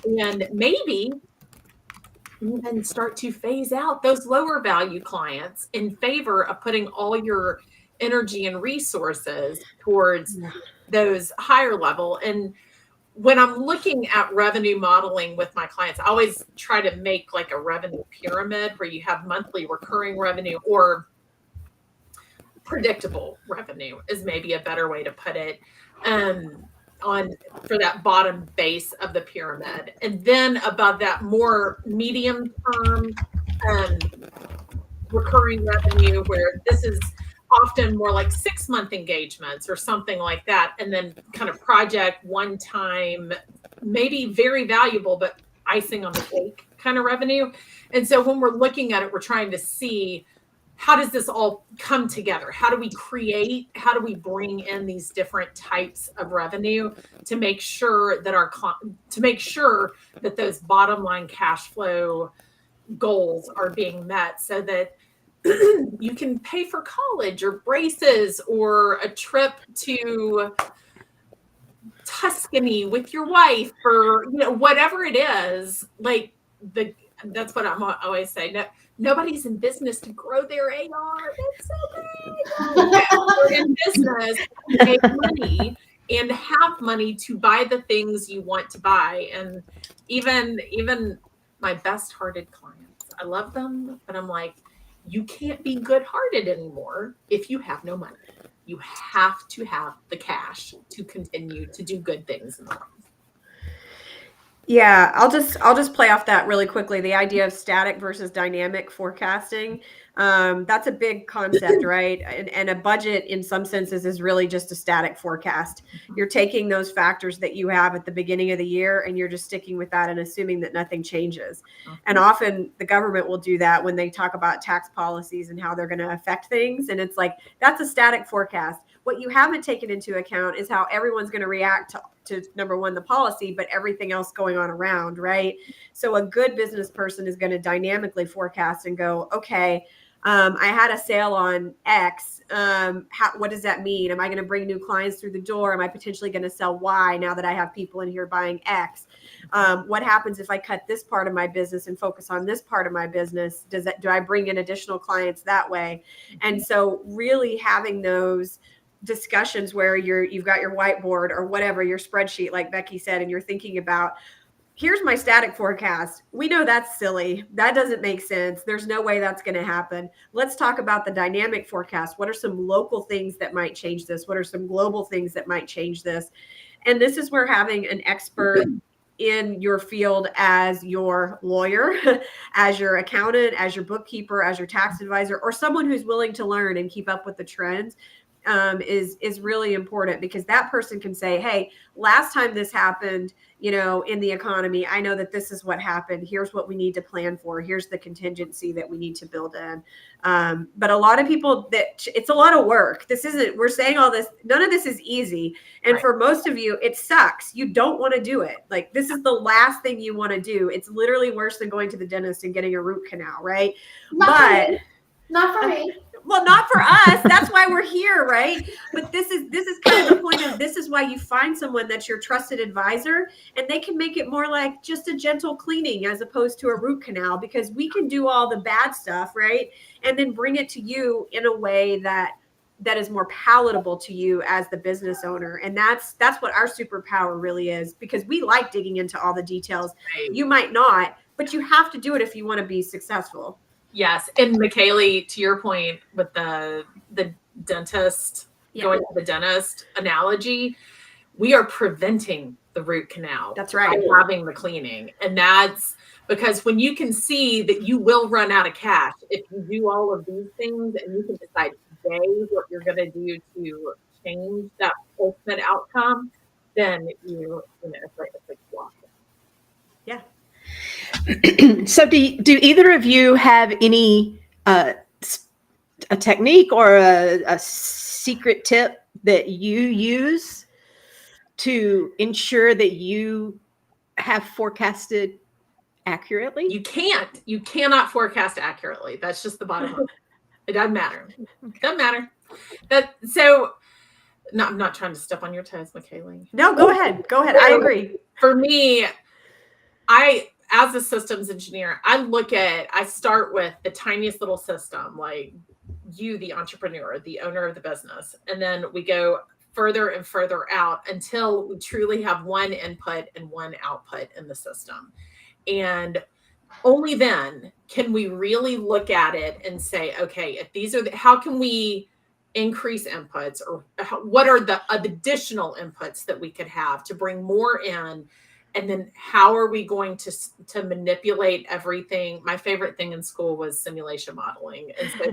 and maybe even start to phase out those lower value clients in favor of putting all your energy and resources towards those higher level. And when I'm looking at revenue modeling with my clients, I always try to make like a revenue pyramid where you have monthly recurring revenue, or predictable revenue is maybe a better way to put it, for that bottom base of the pyramid. And then above that, more medium term recurring revenue, where this is often more like 6-month engagements or something like that. And then kind of project, one time, maybe very valuable, but icing on the cake kind of revenue. And so when we're looking at it, we're trying to see, how does this all come together? How do we bring in these different types of revenue to make sure that those bottom line cash flow goals are being met, so that you can pay for college or braces or a trip to Tuscany with your wife, or whatever it is. Like that's what I'm always saying. No, nobody's in business to grow their AR. That's so great. We're in business to make money and have money to buy the things you want to buy. And even my best-hearted clients, I love them, but I'm like, you can't be good-hearted anymore if you have no money. You have to have the cash to continue to do good things in the world. Yeah, I'll just play off that really quickly. The idea of static versus dynamic forecasting. That's a big concept, right? And a budget in some senses is really just a static forecast. You're taking those factors that you have at the beginning of the year and you're just sticking with that and assuming that nothing changes. And often the government will do that when they talk about tax policies and how they're going to affect things. And it's like, that's a static forecast. What you haven't taken into account is how everyone's going to react to number one, the policy, but everything else going on around, right? So a good business person is going to dynamically forecast and go, okay, I had a sale on X. What does that mean? Am I going to bring new clients through the door? Am I potentially going to sell Y now that I have people in here buying X? What happens if I cut this part of my business and focus on this part of my business? Do I bring in additional clients that way? And so really having those discussions where you've got your whiteboard or whatever, your spreadsheet, like Becky said, and you're thinking about, here's my static forecast. We know that's silly. That doesn't make sense. There's no way that's going to happen. Let's talk about the dynamic forecast. What are some local things that might change this? What are some global things that might change this? And this is where having an expert in your field as your lawyer, as your accountant, as your bookkeeper, as your tax advisor, or someone who's willing to learn and keep up with the trends is really important, because that person can say, hey, last time this happened, in the economy, I know that this is what happened. Here's what we need to plan for. Here's the contingency that we need to build in. But a lot of people, it's a lot of work. We're saying all this, none of this is easy. And right. For most of you, it sucks. You don't want to do it. Like, this is the last thing you want to do. It's literally worse than going to the dentist and getting a root canal, right? Not for me. Well, not for us. That's why we're here, right? But this is kind of the point of this is why you find someone that's your trusted advisor, and they can make it more like just a gentle cleaning as opposed to a root canal, because we can do all the bad stuff, right? And then bring it to you in a way that is more palatable to you as the business owner. And that's what our superpower really is, because we like digging into all the details. Right. You might not, but you have to do it if you want to be successful. Yes. And McKaylee, to your point with the dentist, going to the dentist analogy, we are preventing the root canal. That's right. By having the cleaning. And that's because when you can see that you will run out of cash if you do all of these things, and you can decide today what you're going to do to change that ultimate outcome, then it's like walking. Yeah. So do either of you have any a technique or a secret tip that you use to ensure that you have forecasted accurately? You cannot forecast accurately. That's just the bottom line. It doesn't matter. Doesn't matter. No, I'm not trying to step on your toes, McKaylee. No, go ahead. Go ahead. I agree. For me, as a systems engineer, I start with the tiniest little system, like you, the entrepreneur, the owner of the business. And then we go further and further out until we truly have one input and one output in the system. And only then can we really look at it and say, okay, if these are how can we increase inputs, or what are the additional inputs that we could have to bring more in? And then how are we going to manipulate everything? My favorite thing in school was simulation modeling. And so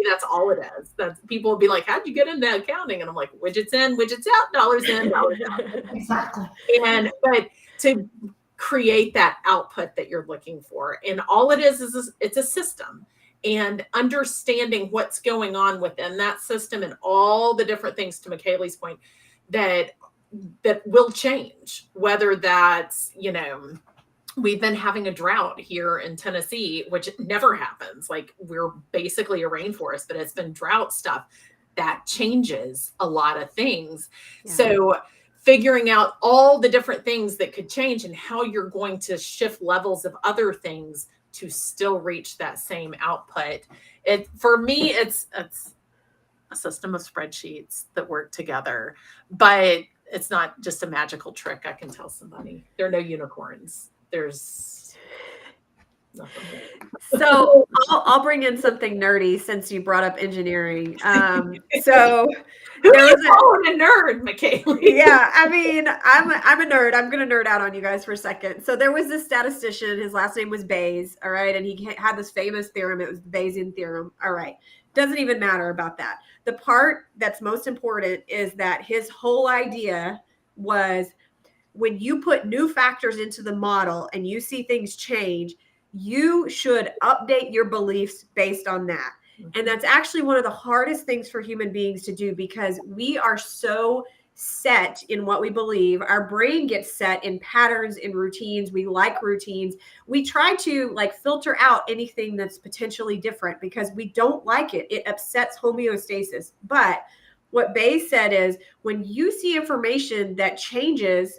that's all it is. People will be like, how'd you get into accounting? And I'm like, widgets in, widgets out, dollars in, dollars out. Exactly. But to create that output that you're looking for. And all it is it's a system. And understanding what's going on within that system and all the different things, to McKaylee's point, that will change, whether that's, we've been having a drought here in Tennessee, which never happens. Like, we're basically a rainforest, but it's been drought stuff that changes a lot of things. Yeah. So figuring out all the different things that could change and how you're going to shift levels of other things to still reach that same output. For me, it's a system of spreadsheets that work together, but it's not just a magical trick I can tell somebody. There are no unicorns. There's nothing. So I'll bring in something nerdy since you brought up engineering. So there was a nerd, McKaylee. Yeah, I mean, I'm a nerd. I'm gonna nerd out on you guys for a second. So there was this statistician. His last name was Bayes. All right, and he had this famous theorem. It was the Bayesian theorem. All right, doesn't even matter about that. The part that's most important is that his whole idea was, when you put new factors into the model and you see things change, you should update your beliefs based on that. And that's actually one of the hardest things for human beings to do, because we are so set in what we believe. Our brain gets set in patterns and routines. We like routines. We try to filter out anything that's potentially different because we don't like it. It upsets homeostasis. But what Bayes said is, when you see information that changes,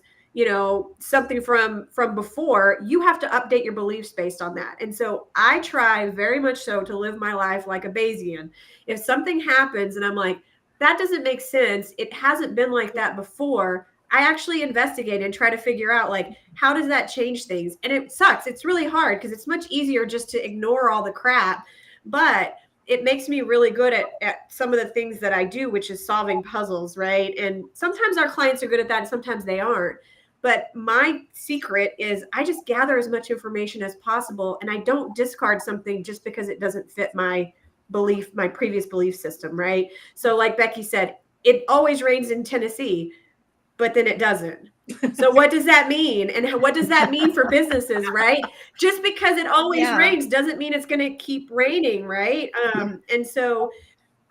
something from before, you have to update your beliefs based on that. And so I try very much so to live my life like a Bayesian. If something happens and I'm like, that doesn't make sense, it hasn't been like that before, I actually investigate and try to figure out, how does that change things? And it sucks. It's really hard because it's much easier just to ignore all the crap. But it makes me really good at some of the things that I do, which is solving puzzles, right? And sometimes our clients are good at that and sometimes they aren't. But my secret is I just gather as much information as possible, and I don't discard something just because it doesn't fit my previous belief system, right? So like Becky said, it always rains in Tennessee, but then it doesn't. So what does that mean? And what does that mean for businesses, right? Just because it always rains doesn't mean it's going to keep raining, right? And so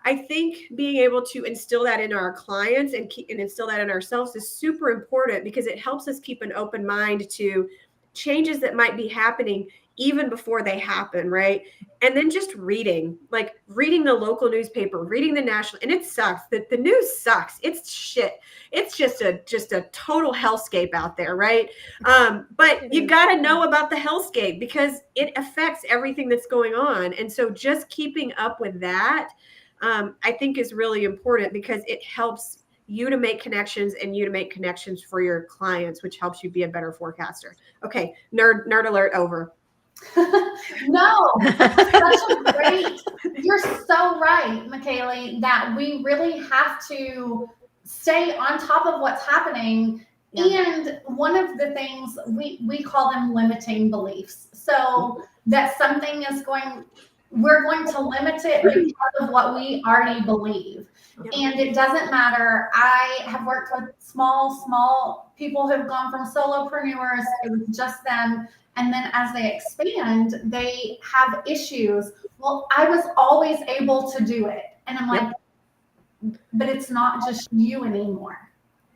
I think being able to instill that in our clients and instill that in ourselves is super important, because it helps us keep an open mind to changes that might be happening even before they happen, right? And then just reading the local newspaper, reading the national, and it sucks. The news sucks. It's shit. It's just a total hellscape out there, right? But you got to know about the hellscape because it affects everything that's going on. And so just keeping up with that, I think is really important, because it helps you to make connections and you to make connections for your clients, which helps you be a better forecaster. Okay, nerd alert over. No, you're so right, McKaylee, that we really have to stay on top of what's happening. Yeah. And one of the things we call them limiting beliefs. So that something we're going to limit it because of what we already believe. Yep. And it doesn't matter. I have worked with small people who've gone from solopreneurs, it was just them, And then as they expand, they have issues. Well, I was always able to do it. And I'm like, but it's not just you anymore.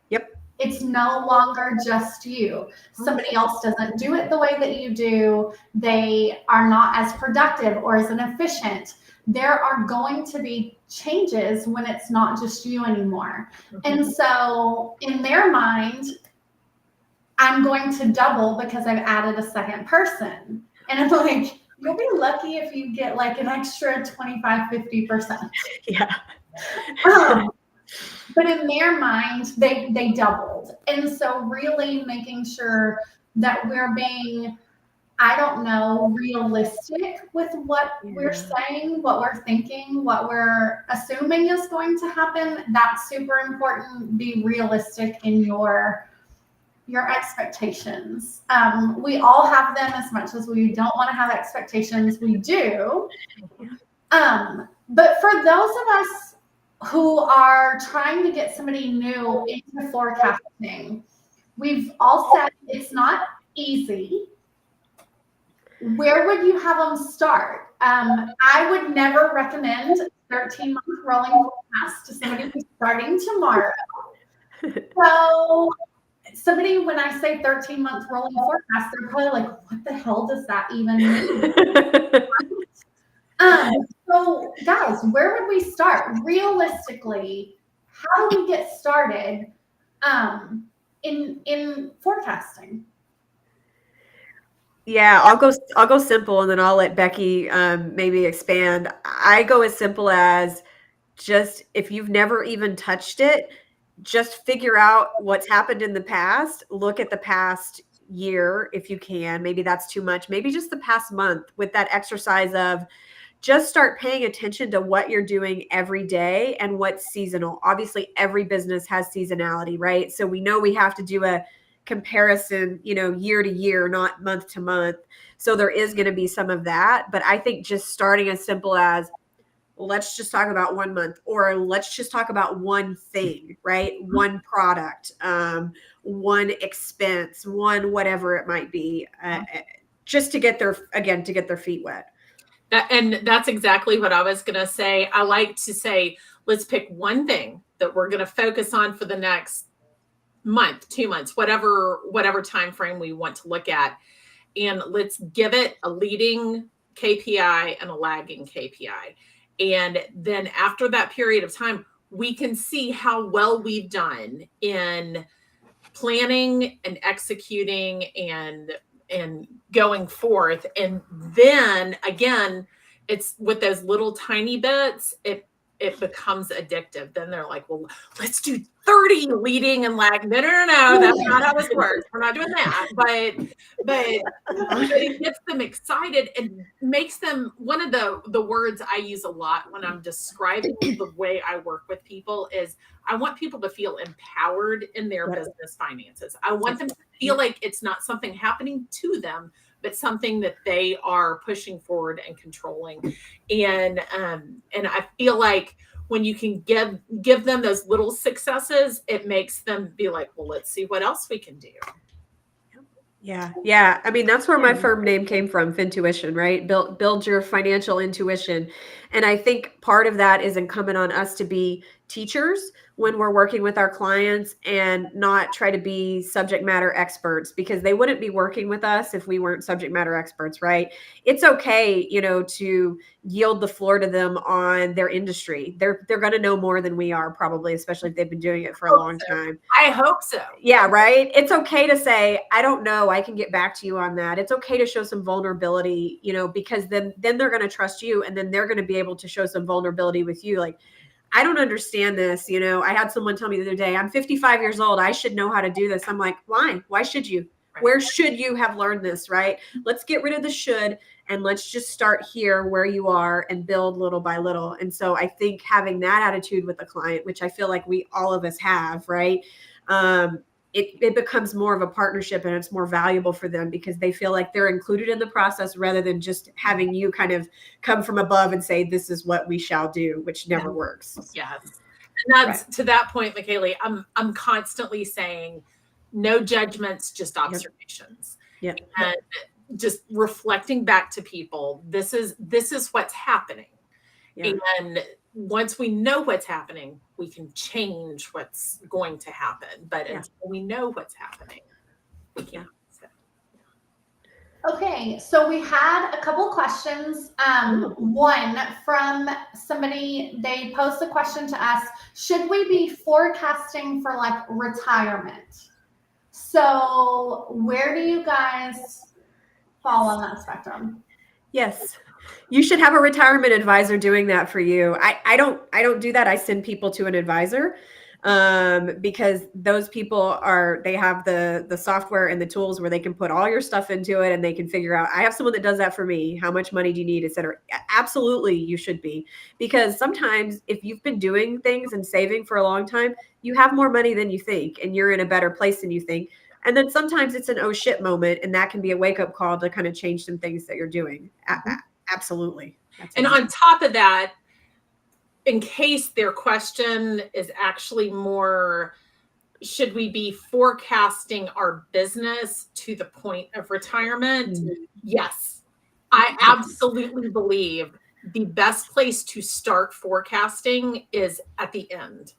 Yep. It's no longer just you. Somebody else doesn't do it the way that you do. They are not as productive or as efficient. There are going to be changes when it's not just you anymore. And so in their mind, I'm going to double because I've added a second person. And I'm like, you'll be lucky if you get like an extra 25, 50%. Yeah. But in their mind, they doubled. And so really making sure that we're being, I don't know, realistic with what we're saying, what we're thinking, what we're assuming is going to happen. That's super important. Be realistic in your expectations. We all have them as much as we don't want to have expectations. We do. But for those of us who are trying to get somebody new into forecasting, we've all said it's not easy. Where would you have them start? I would never recommend 13-month rolling forecast to somebody who's starting tomorrow. So somebody, when I say 13-month rolling forecast, they're probably like, what the hell does that even mean? So guys, where would we start? Realistically, how do we get started in forecasting? Yeah, I'll go simple, and then I'll let Becky maybe expand. I go as simple as, just if you've never even touched it, just figure out what's happened in the past. Look at the past year if you can. Maybe that's too much. Maybe just the past month, with that exercise of just start paying attention to what you're doing every day and what's seasonal. Obviously, every business has seasonality, right? So we know we have to do a comparison, year to year, not month to month. So there is going to be some of that. But I think just starting as simple as, let's just talk about 1 month, or let's just talk about one thing, right? One product, one expense, one whatever it might be, just to get their feet wet. And that's exactly what I was going to say. I like to say, let's pick one thing that we're going to focus on for the next month, 2 months, whatever time frame we want to look at. And let's give it a leading KPI and a lagging KPI. And then after that period of time, we can see how well we've done in planning and executing and going forth. And then again, it's with those little tiny bits, it becomes addictive. Then they're like, well, let's do 30 leading and lag. No, that's not how this works. We're not doing that. But it gets them excited and makes them, one of the words I use a lot when I'm describing the way I work with people is, I want people to feel empowered in their business finances. I want them to feel like it's not something happening to them, but something that they are pushing forward and controlling. And I feel like when you can give them those little successes, it makes them be like, well, let's see what else we can do. Yeah. I mean, that's where my firm name came from, Fintuition, right? Build your financial intuition. And I think part of that is incumbent on us to be teachers when we're working with our clients, and not try to be subject matter experts, because they wouldn't be working with us if we weren't subject matter experts, right? It's okay, to yield the floor to them on their industry. They're going to know more than we are, probably, especially if they've been doing it for a long time. I hope so. Yeah, right. It's okay to say, I don't know, I can get back to you on that. It's okay to show some vulnerability, because then they're going to trust you, and then they're going to be able to show some vulnerability with you. Like, I don't understand this. I had someone tell me the other day, I'm 55 years old, I should know how to do this. I'm like, why should you? Right. Where should you have learned this, right? Let's get rid of the should, and let's just start here where you are and build little by little. And so I think having that attitude with the client, which I feel like all of us have, right? It becomes more of a partnership, and it's more valuable for them because they feel like they're included in the process, rather than just having you kind of come from above and say, this is what we shall do, which never works. Yes. And that's right. To that point, McKaylee, I'm constantly saying no judgments, just observations. Yep. And just reflecting back to people, this is what's happening. Yeah. And once we know what's happening, we can change what's going to happen. But Yeah. until we know what's happening, we can't. So. Okay, so we had a couple questions. One from somebody, they posed a question to us, should we be forecasting for like retirement? So where do you guys fall on that spectrum? Yes. You should have a retirement advisor doing that for you. I don't do that. I send people to an advisor because those people they have the software and the tools where they can put all your stuff into it and they can figure out. I have someone that does that for me. How much money do you need, et cetera? Absolutely, you should be, because sometimes if you've been doing things and saving for a long time, you have more money than you think and you're in a better place than you think. And then sometimes it's an oh shit moment, and that can be a wake up call to kind of change some things that you're doing. Absolutely. And on top of that, in case their question is actually more, should we be forecasting our business to the point of retirement? Yes. I absolutely believe the best place to start forecasting is at the end.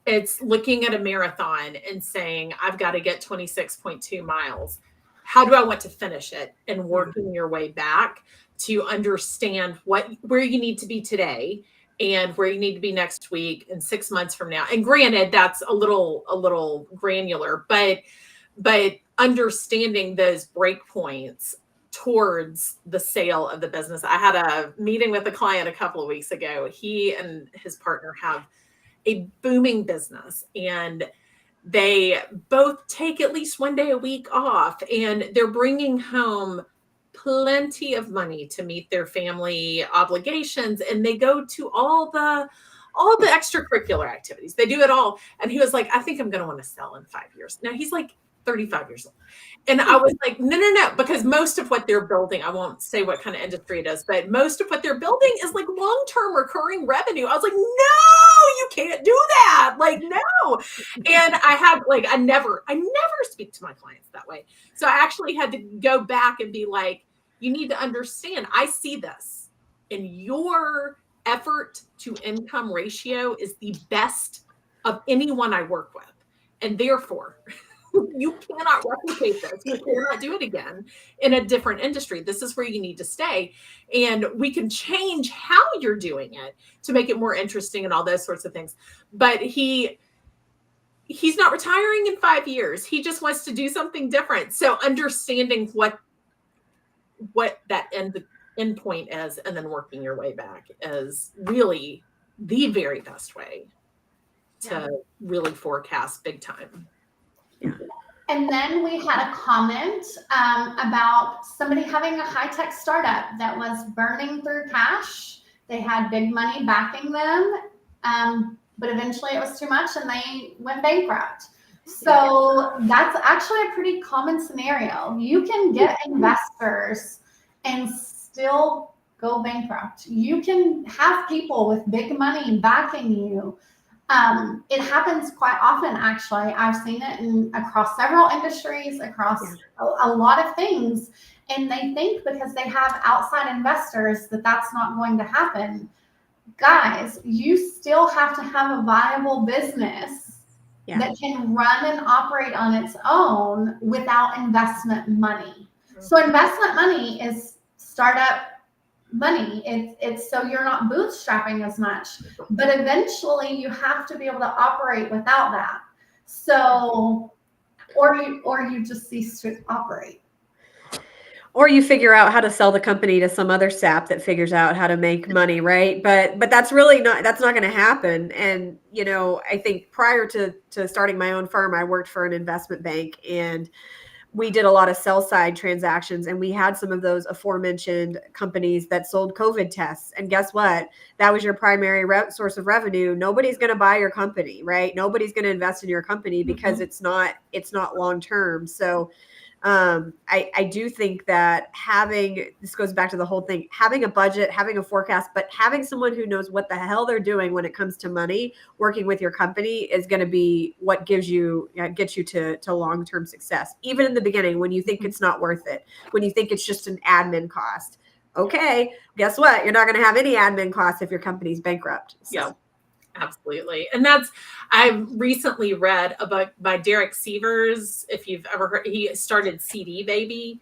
It's looking at a marathon and saying, I've got to get 26.2 miles. How do I want to finish it? And working your way back to understand where you need to be today and where you need to be next week and 6 months from now. And granted, that's a little granular, but understanding those break points towards the sale of the business. I had a meeting with a client a couple of weeks ago. He and his partner have a booming business, and they both take at least one day a week off, and they're bringing home plenty of money to meet their family obligations, and they go to all the extracurricular activities. They do it all. And he was like, I think I'm going to want to sell in 5 years. Now he's like 35 years old. And I was like, no, because most of what they're building, I won't say what kind of industry it is, but most of what they're building is like long-term recurring revenue. I was like, no, you can't do that. Like, no. And I never speak to my clients that way. So I actually had to go back and be like, you need to understand, I see this, and your effort to income ratio is the best of anyone I work with. And therefore, you cannot replicate this. You cannot do it again in a different industry. This is where you need to stay. And we can change how you're doing it to make it more interesting and all those sorts of things. But he's not retiring in 5 years. He just wants to do something different. So understanding what that end point is and then working your way back is really the very best way to really forecast big time. Yeah. And then we had a comment about somebody having a high-tech startup that was burning through cash. They had big money backing them, but eventually it was too much and they went bankrupt. So that's actually a pretty common scenario. You can get investors and still go bankrupt. You can have people with big money backing you. It happens quite often, actually. I've seen it across several industries, across a lot of things. And they think because they have outside investors that that's not going to happen. Guys, you still have to have a viable business that can run and operate on its own without investment money. So investment money is startup money. It's so you're not bootstrapping as much, but eventually you have to be able to operate without that. So, or you just cease to operate. Or you figure out how to sell the company to some other sap that figures out how to make money, right? But that's not going to happen. And, I think prior to starting my own firm, I worked for an investment bank, and we did a lot of sell side transactions, and we had some of those aforementioned companies that sold COVID tests. And guess what? That was your primary source of revenue. Nobody's going to buy your company, right? Nobody's going to invest in your company because it's not long term. So I do think that this goes back to the whole thing, having a budget, having a forecast, but having someone who knows what the hell they're doing when it comes to money, working with your company is going to be what gets you to long-term success. Even in the beginning, when you think it's not worth it, when you think it's just an admin cost. Okay, guess what? You're not going to have any admin costs if your company's bankrupt. So. Yeah, absolutely. And I've recently read a book by Derek Sievers. If you've ever heard, he started CD Baby,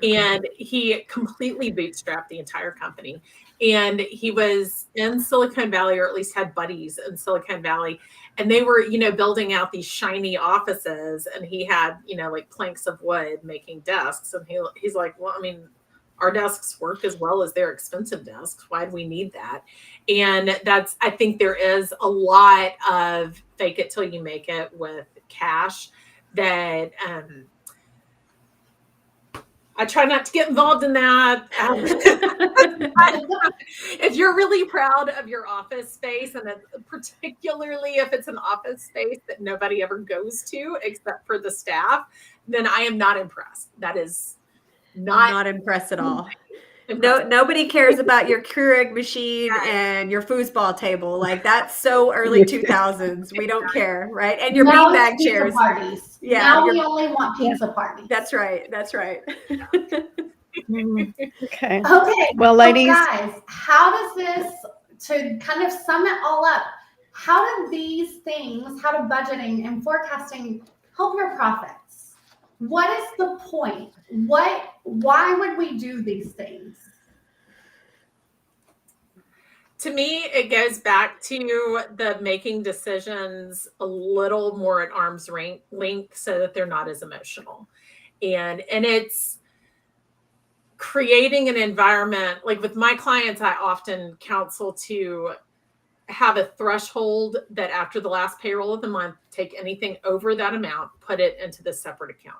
and he completely bootstrapped the entire company. And he was in Silicon Valley, or at least had buddies in Silicon Valley. And they were, building out these shiny offices. And he had, like planks of wood making desks. And he's like, well, I mean, our desks work as well as their expensive desks. Why do we need that? And I think there is a lot of fake it till you make it with cash that I try not to get involved in that. If you're really proud of your office space, and particularly if it's an office space that nobody ever goes to except for the staff, then I am not impressed. That is not impressed at all. No, nobody cares about your Keurig machine and your foosball table. Like, that's so early 2000s. We don't care, right? And your beanbag chairs. Parties. Yeah. Now we only want pizza parties. That's right. Okay. Okay. Well, ladies, guys, how does this, to kind of sum it all up, how do these things, how do budgeting and forecasting help your profits? What is the point? Why would we do these things? To me, it goes back to the making decisions a little more at arm's length so that they're not as emotional. And it's creating an environment, like with my clients, I often counsel to have a threshold that after the last payroll of the month, take anything over that amount, put it into the separate account.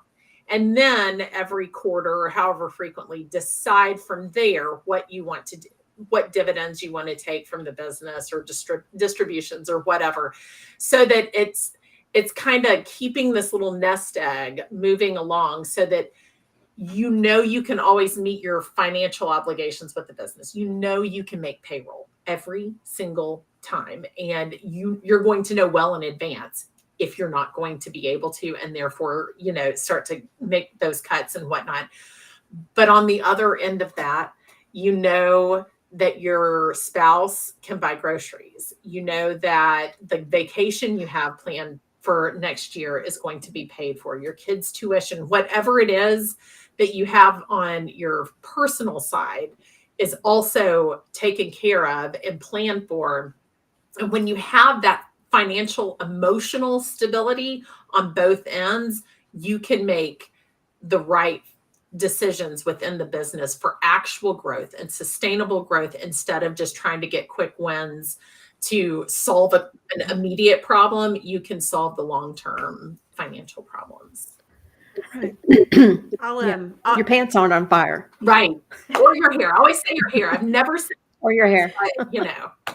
And then every quarter or however frequently, decide from there what you want to do, what dividends you want to take from the business or distributions or whatever, so that it's kind of keeping this little nest egg moving along so that you can always meet your financial obligations with the business. You can make payroll every single time, and you're going to know well in advance if you're not going to be able to, and therefore, start to make those cuts and whatnot. But on the other end of that, that your spouse can buy groceries. That the vacation you have planned for next year is going to be paid for, your kids' tuition, whatever it is that you have on your personal side is also taken care of and planned for. And when you have that financial, emotional stability on both ends, you can make the right decisions within the business for actual growth and sustainable growth, instead of just trying to get quick wins to solve an immediate problem. You can solve the long-term financial problems. Right. Your pants aren't on fire. Right. Or your hair. I always say your hair. I've never said, or your hair.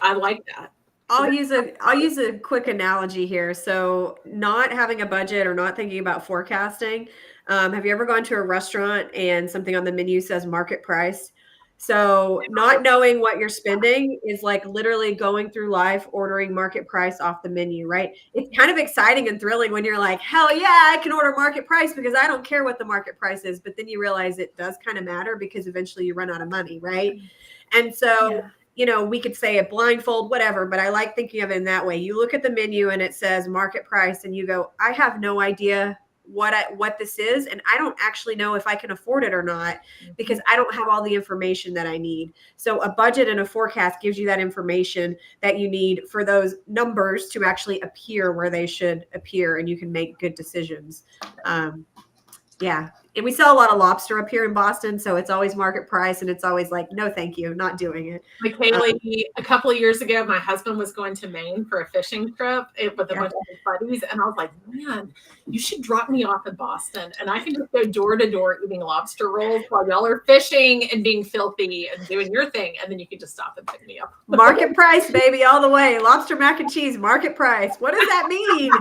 I like that. I'll use a quick analogy here. So not having a budget or not thinking about forecasting. Have you ever gone to a restaurant and something on the menu says market price? So not knowing what you're spending is like literally going through life ordering market price off the menu, right? It's kind of exciting and thrilling when you're like, hell yeah, I can order market price because I don't care what the market price is. But then you realize it does kind of matter because eventually you run out of money, right? And so we could say a blindfold, whatever, but I like thinking of it in that way. You look at the menu and it says market price and you go, I have no idea what this is, and I don't actually know if I can afford it or not because I don't have all the information that I need. So a budget and a forecast gives you that information that you need for those numbers to actually appear where they should appear, and you can make good decisions. And we sell a lot of lobster up here in Boston, so it's always market price, and it's always like, no, thank you, not doing it. Kaylee, a couple of years ago, my husband was going to Maine for a fishing trip with a bunch of his buddies, and I was like, man, you should drop me off in Boston, and I can just go door to door eating lobster rolls while y'all are fishing and being filthy and doing your thing, and then you can just stop and pick me up. Market price, baby, all the way. Lobster mac and cheese, market price. What does that mean?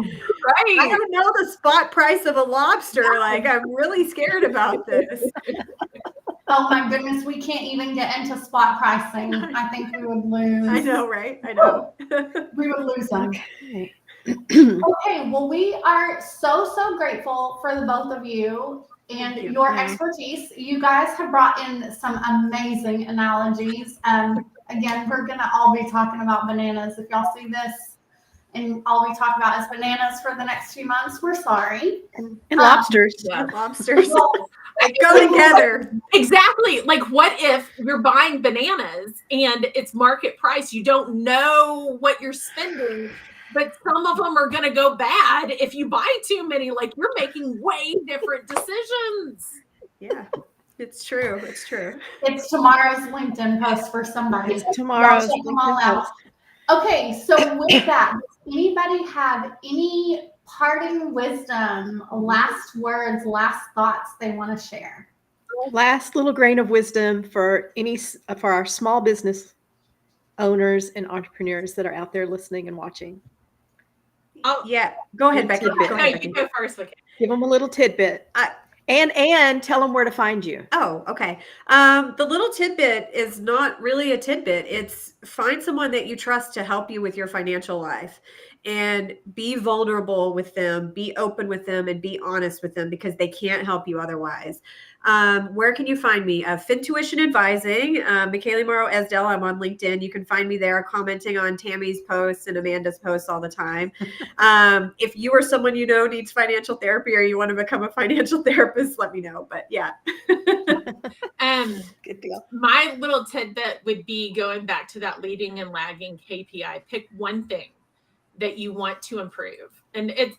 I Right. don't know the spot price of a lobster. Like, I'm really scared about this. Oh my goodness, we can't even get into spot pricing. I think we would lose. I know, right? I know. We would lose them. Okay. Okay, well, we are so grateful for the both of you and Thank you. your Yeah. expertise. You guys have brought in some amazing analogies. Again, we're gonna all be talking about bananas. If y'all see this and all we talk about is bananas for the next few months, we're sorry. And lobsters. Yeah. Lobsters Well, go together. Exactly. Like, what if you're buying bananas and it's market price? You don't know what you're spending, but some of them are going to go bad if you buy too many. Like, you're making way different decisions. Yeah, it's true. It's true. it's tomorrow's LinkedIn post for somebody. It's tomorrow's Y'all check them all LinkedIn out. post. Okay, so with that, does anybody have any parting wisdom, last words, last thoughts they want to share? Last little grain of wisdom for our small business owners and entrepreneurs that are out there listening and watching. Oh, Yeah, go ahead, Becky. Tidbit. Go no, ahead, you Becky. go first. Okay. Give them a little tidbit. And tell them where to find you. Oh, okay. The little tidbit is not really a tidbit. It's find someone that you trust to help you with your financial life and be vulnerable with them, be open with them, and be honest with them because they can't help you otherwise. Where can you find me? Fintuition Advising, Michaela Morrow Esdell. I'm on LinkedIn. You can find me there commenting on Tammy's posts and Amanda's posts all the time. If you or someone you know needs financial therapy or you want to become a financial therapist, let me know. But yeah. Good deal. My little tidbit would be going back to that leading and lagging KPI. Pick one thing that you want to improve. And it's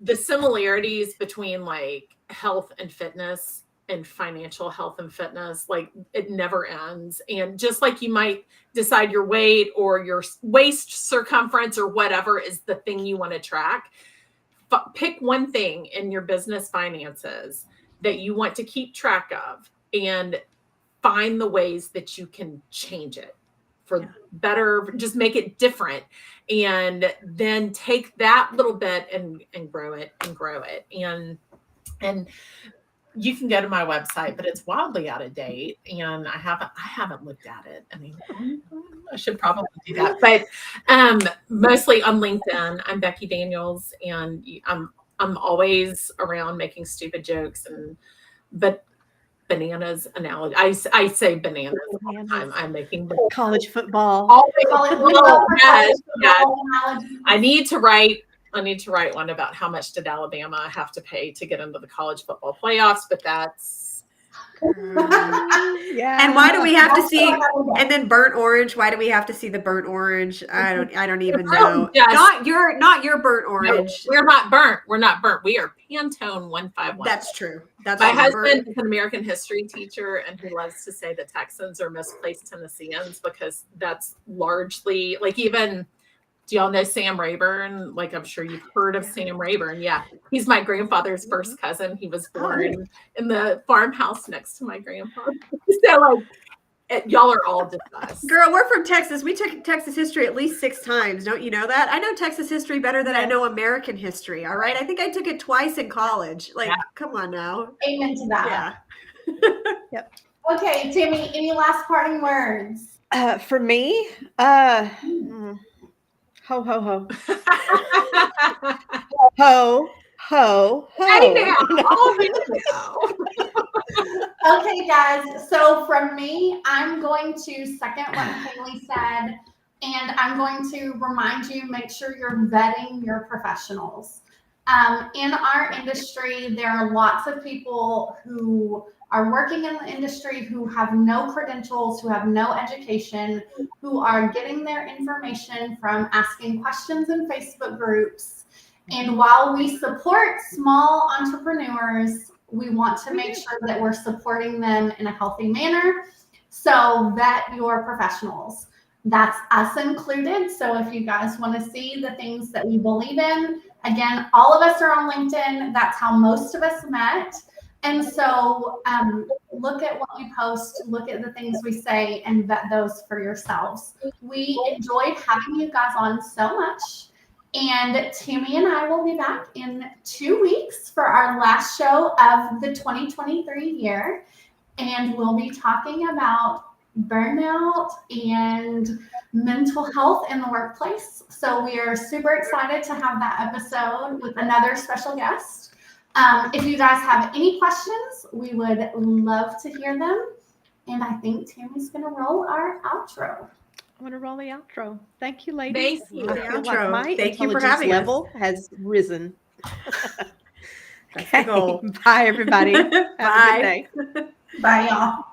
the similarities between like health and fitness and financial health and fitness, like it never ends. And just like you might decide your weight or your waist circumference or whatever is the thing you want to track, pick one thing in your business finances that you want to keep track of and find the ways that you can change it for better, just make it different. And then take that little bit and grow it and grow it. And you can go to my website, but it's wildly out of date. And I haven't looked at it. I mean, I should probably do that, but mostly on LinkedIn. I'm Becky Daniels, and I'm always around making stupid jokes but bananas analogy. I say bananas all the time. I'm making College football. yes. Analogy. I need to write one about how much did Alabama have to pay to get into the college football playoffs, but that's Yeah. And why do we have to That's see? what I would And then burnt orange. Why do we have to see the burnt orange? I don't even It's really know. just- Not your burnt no, orange. we're not burnt. We're not burnt. We are Pantone 151. That's true. That's My true. husband is an American history teacher, and he loves to say the Texans are misplaced Tennesseans because that's largely like even. Do y'all know Sam Rayburn? Like, I'm sure you've heard of Sam Rayburn. Yeah. He's my grandfather's first cousin. He was born in the farmhouse next to my grandpa. So, like, y'all are all just us. Girl, we're from Texas. We took Texas history at least 6 times. Don't you know that? I know Texas history better than I know American history. All right. I think I took it twice in college. Like, come on now. Amen to that. Yeah. Okay, Tammy, any last parting words? For me, ho ho ho ho ho ho. Hey now. Okay, guys. So from me, I'm going to second what Haley said, and I'm going to remind you, make sure you're vetting your professionals. In our industry, there are lots of people who are working in the industry who have no credentials, who have no education, who are getting their information from asking questions in Facebook groups. And while we support small entrepreneurs, we want to make sure that we're supporting them in a healthy manner. So vet your professionals. That's us included. So if you guys want to see the things that we believe in, again, all of us are on LinkedIn. That's how most of us met. And so look at what we post, look at the things we say, and vet those for yourselves. We enjoyed having you guys on so much. And Tammy and I will be back in 2 weeks for our last show of the 2023 year. And we'll be talking about burnout and mental health in the workplace. So we are super excited to have that episode with another special guest. If you guys have any questions, we would love to hear them. And I think Tammy's going to roll our outro. I'm going to roll the outro. Thank you, ladies. Thank you. I feel like my Thank you for intelligence having us. level has risen. That's the goal. Bye, everybody. Have a good Bye. day. Bye, y'all.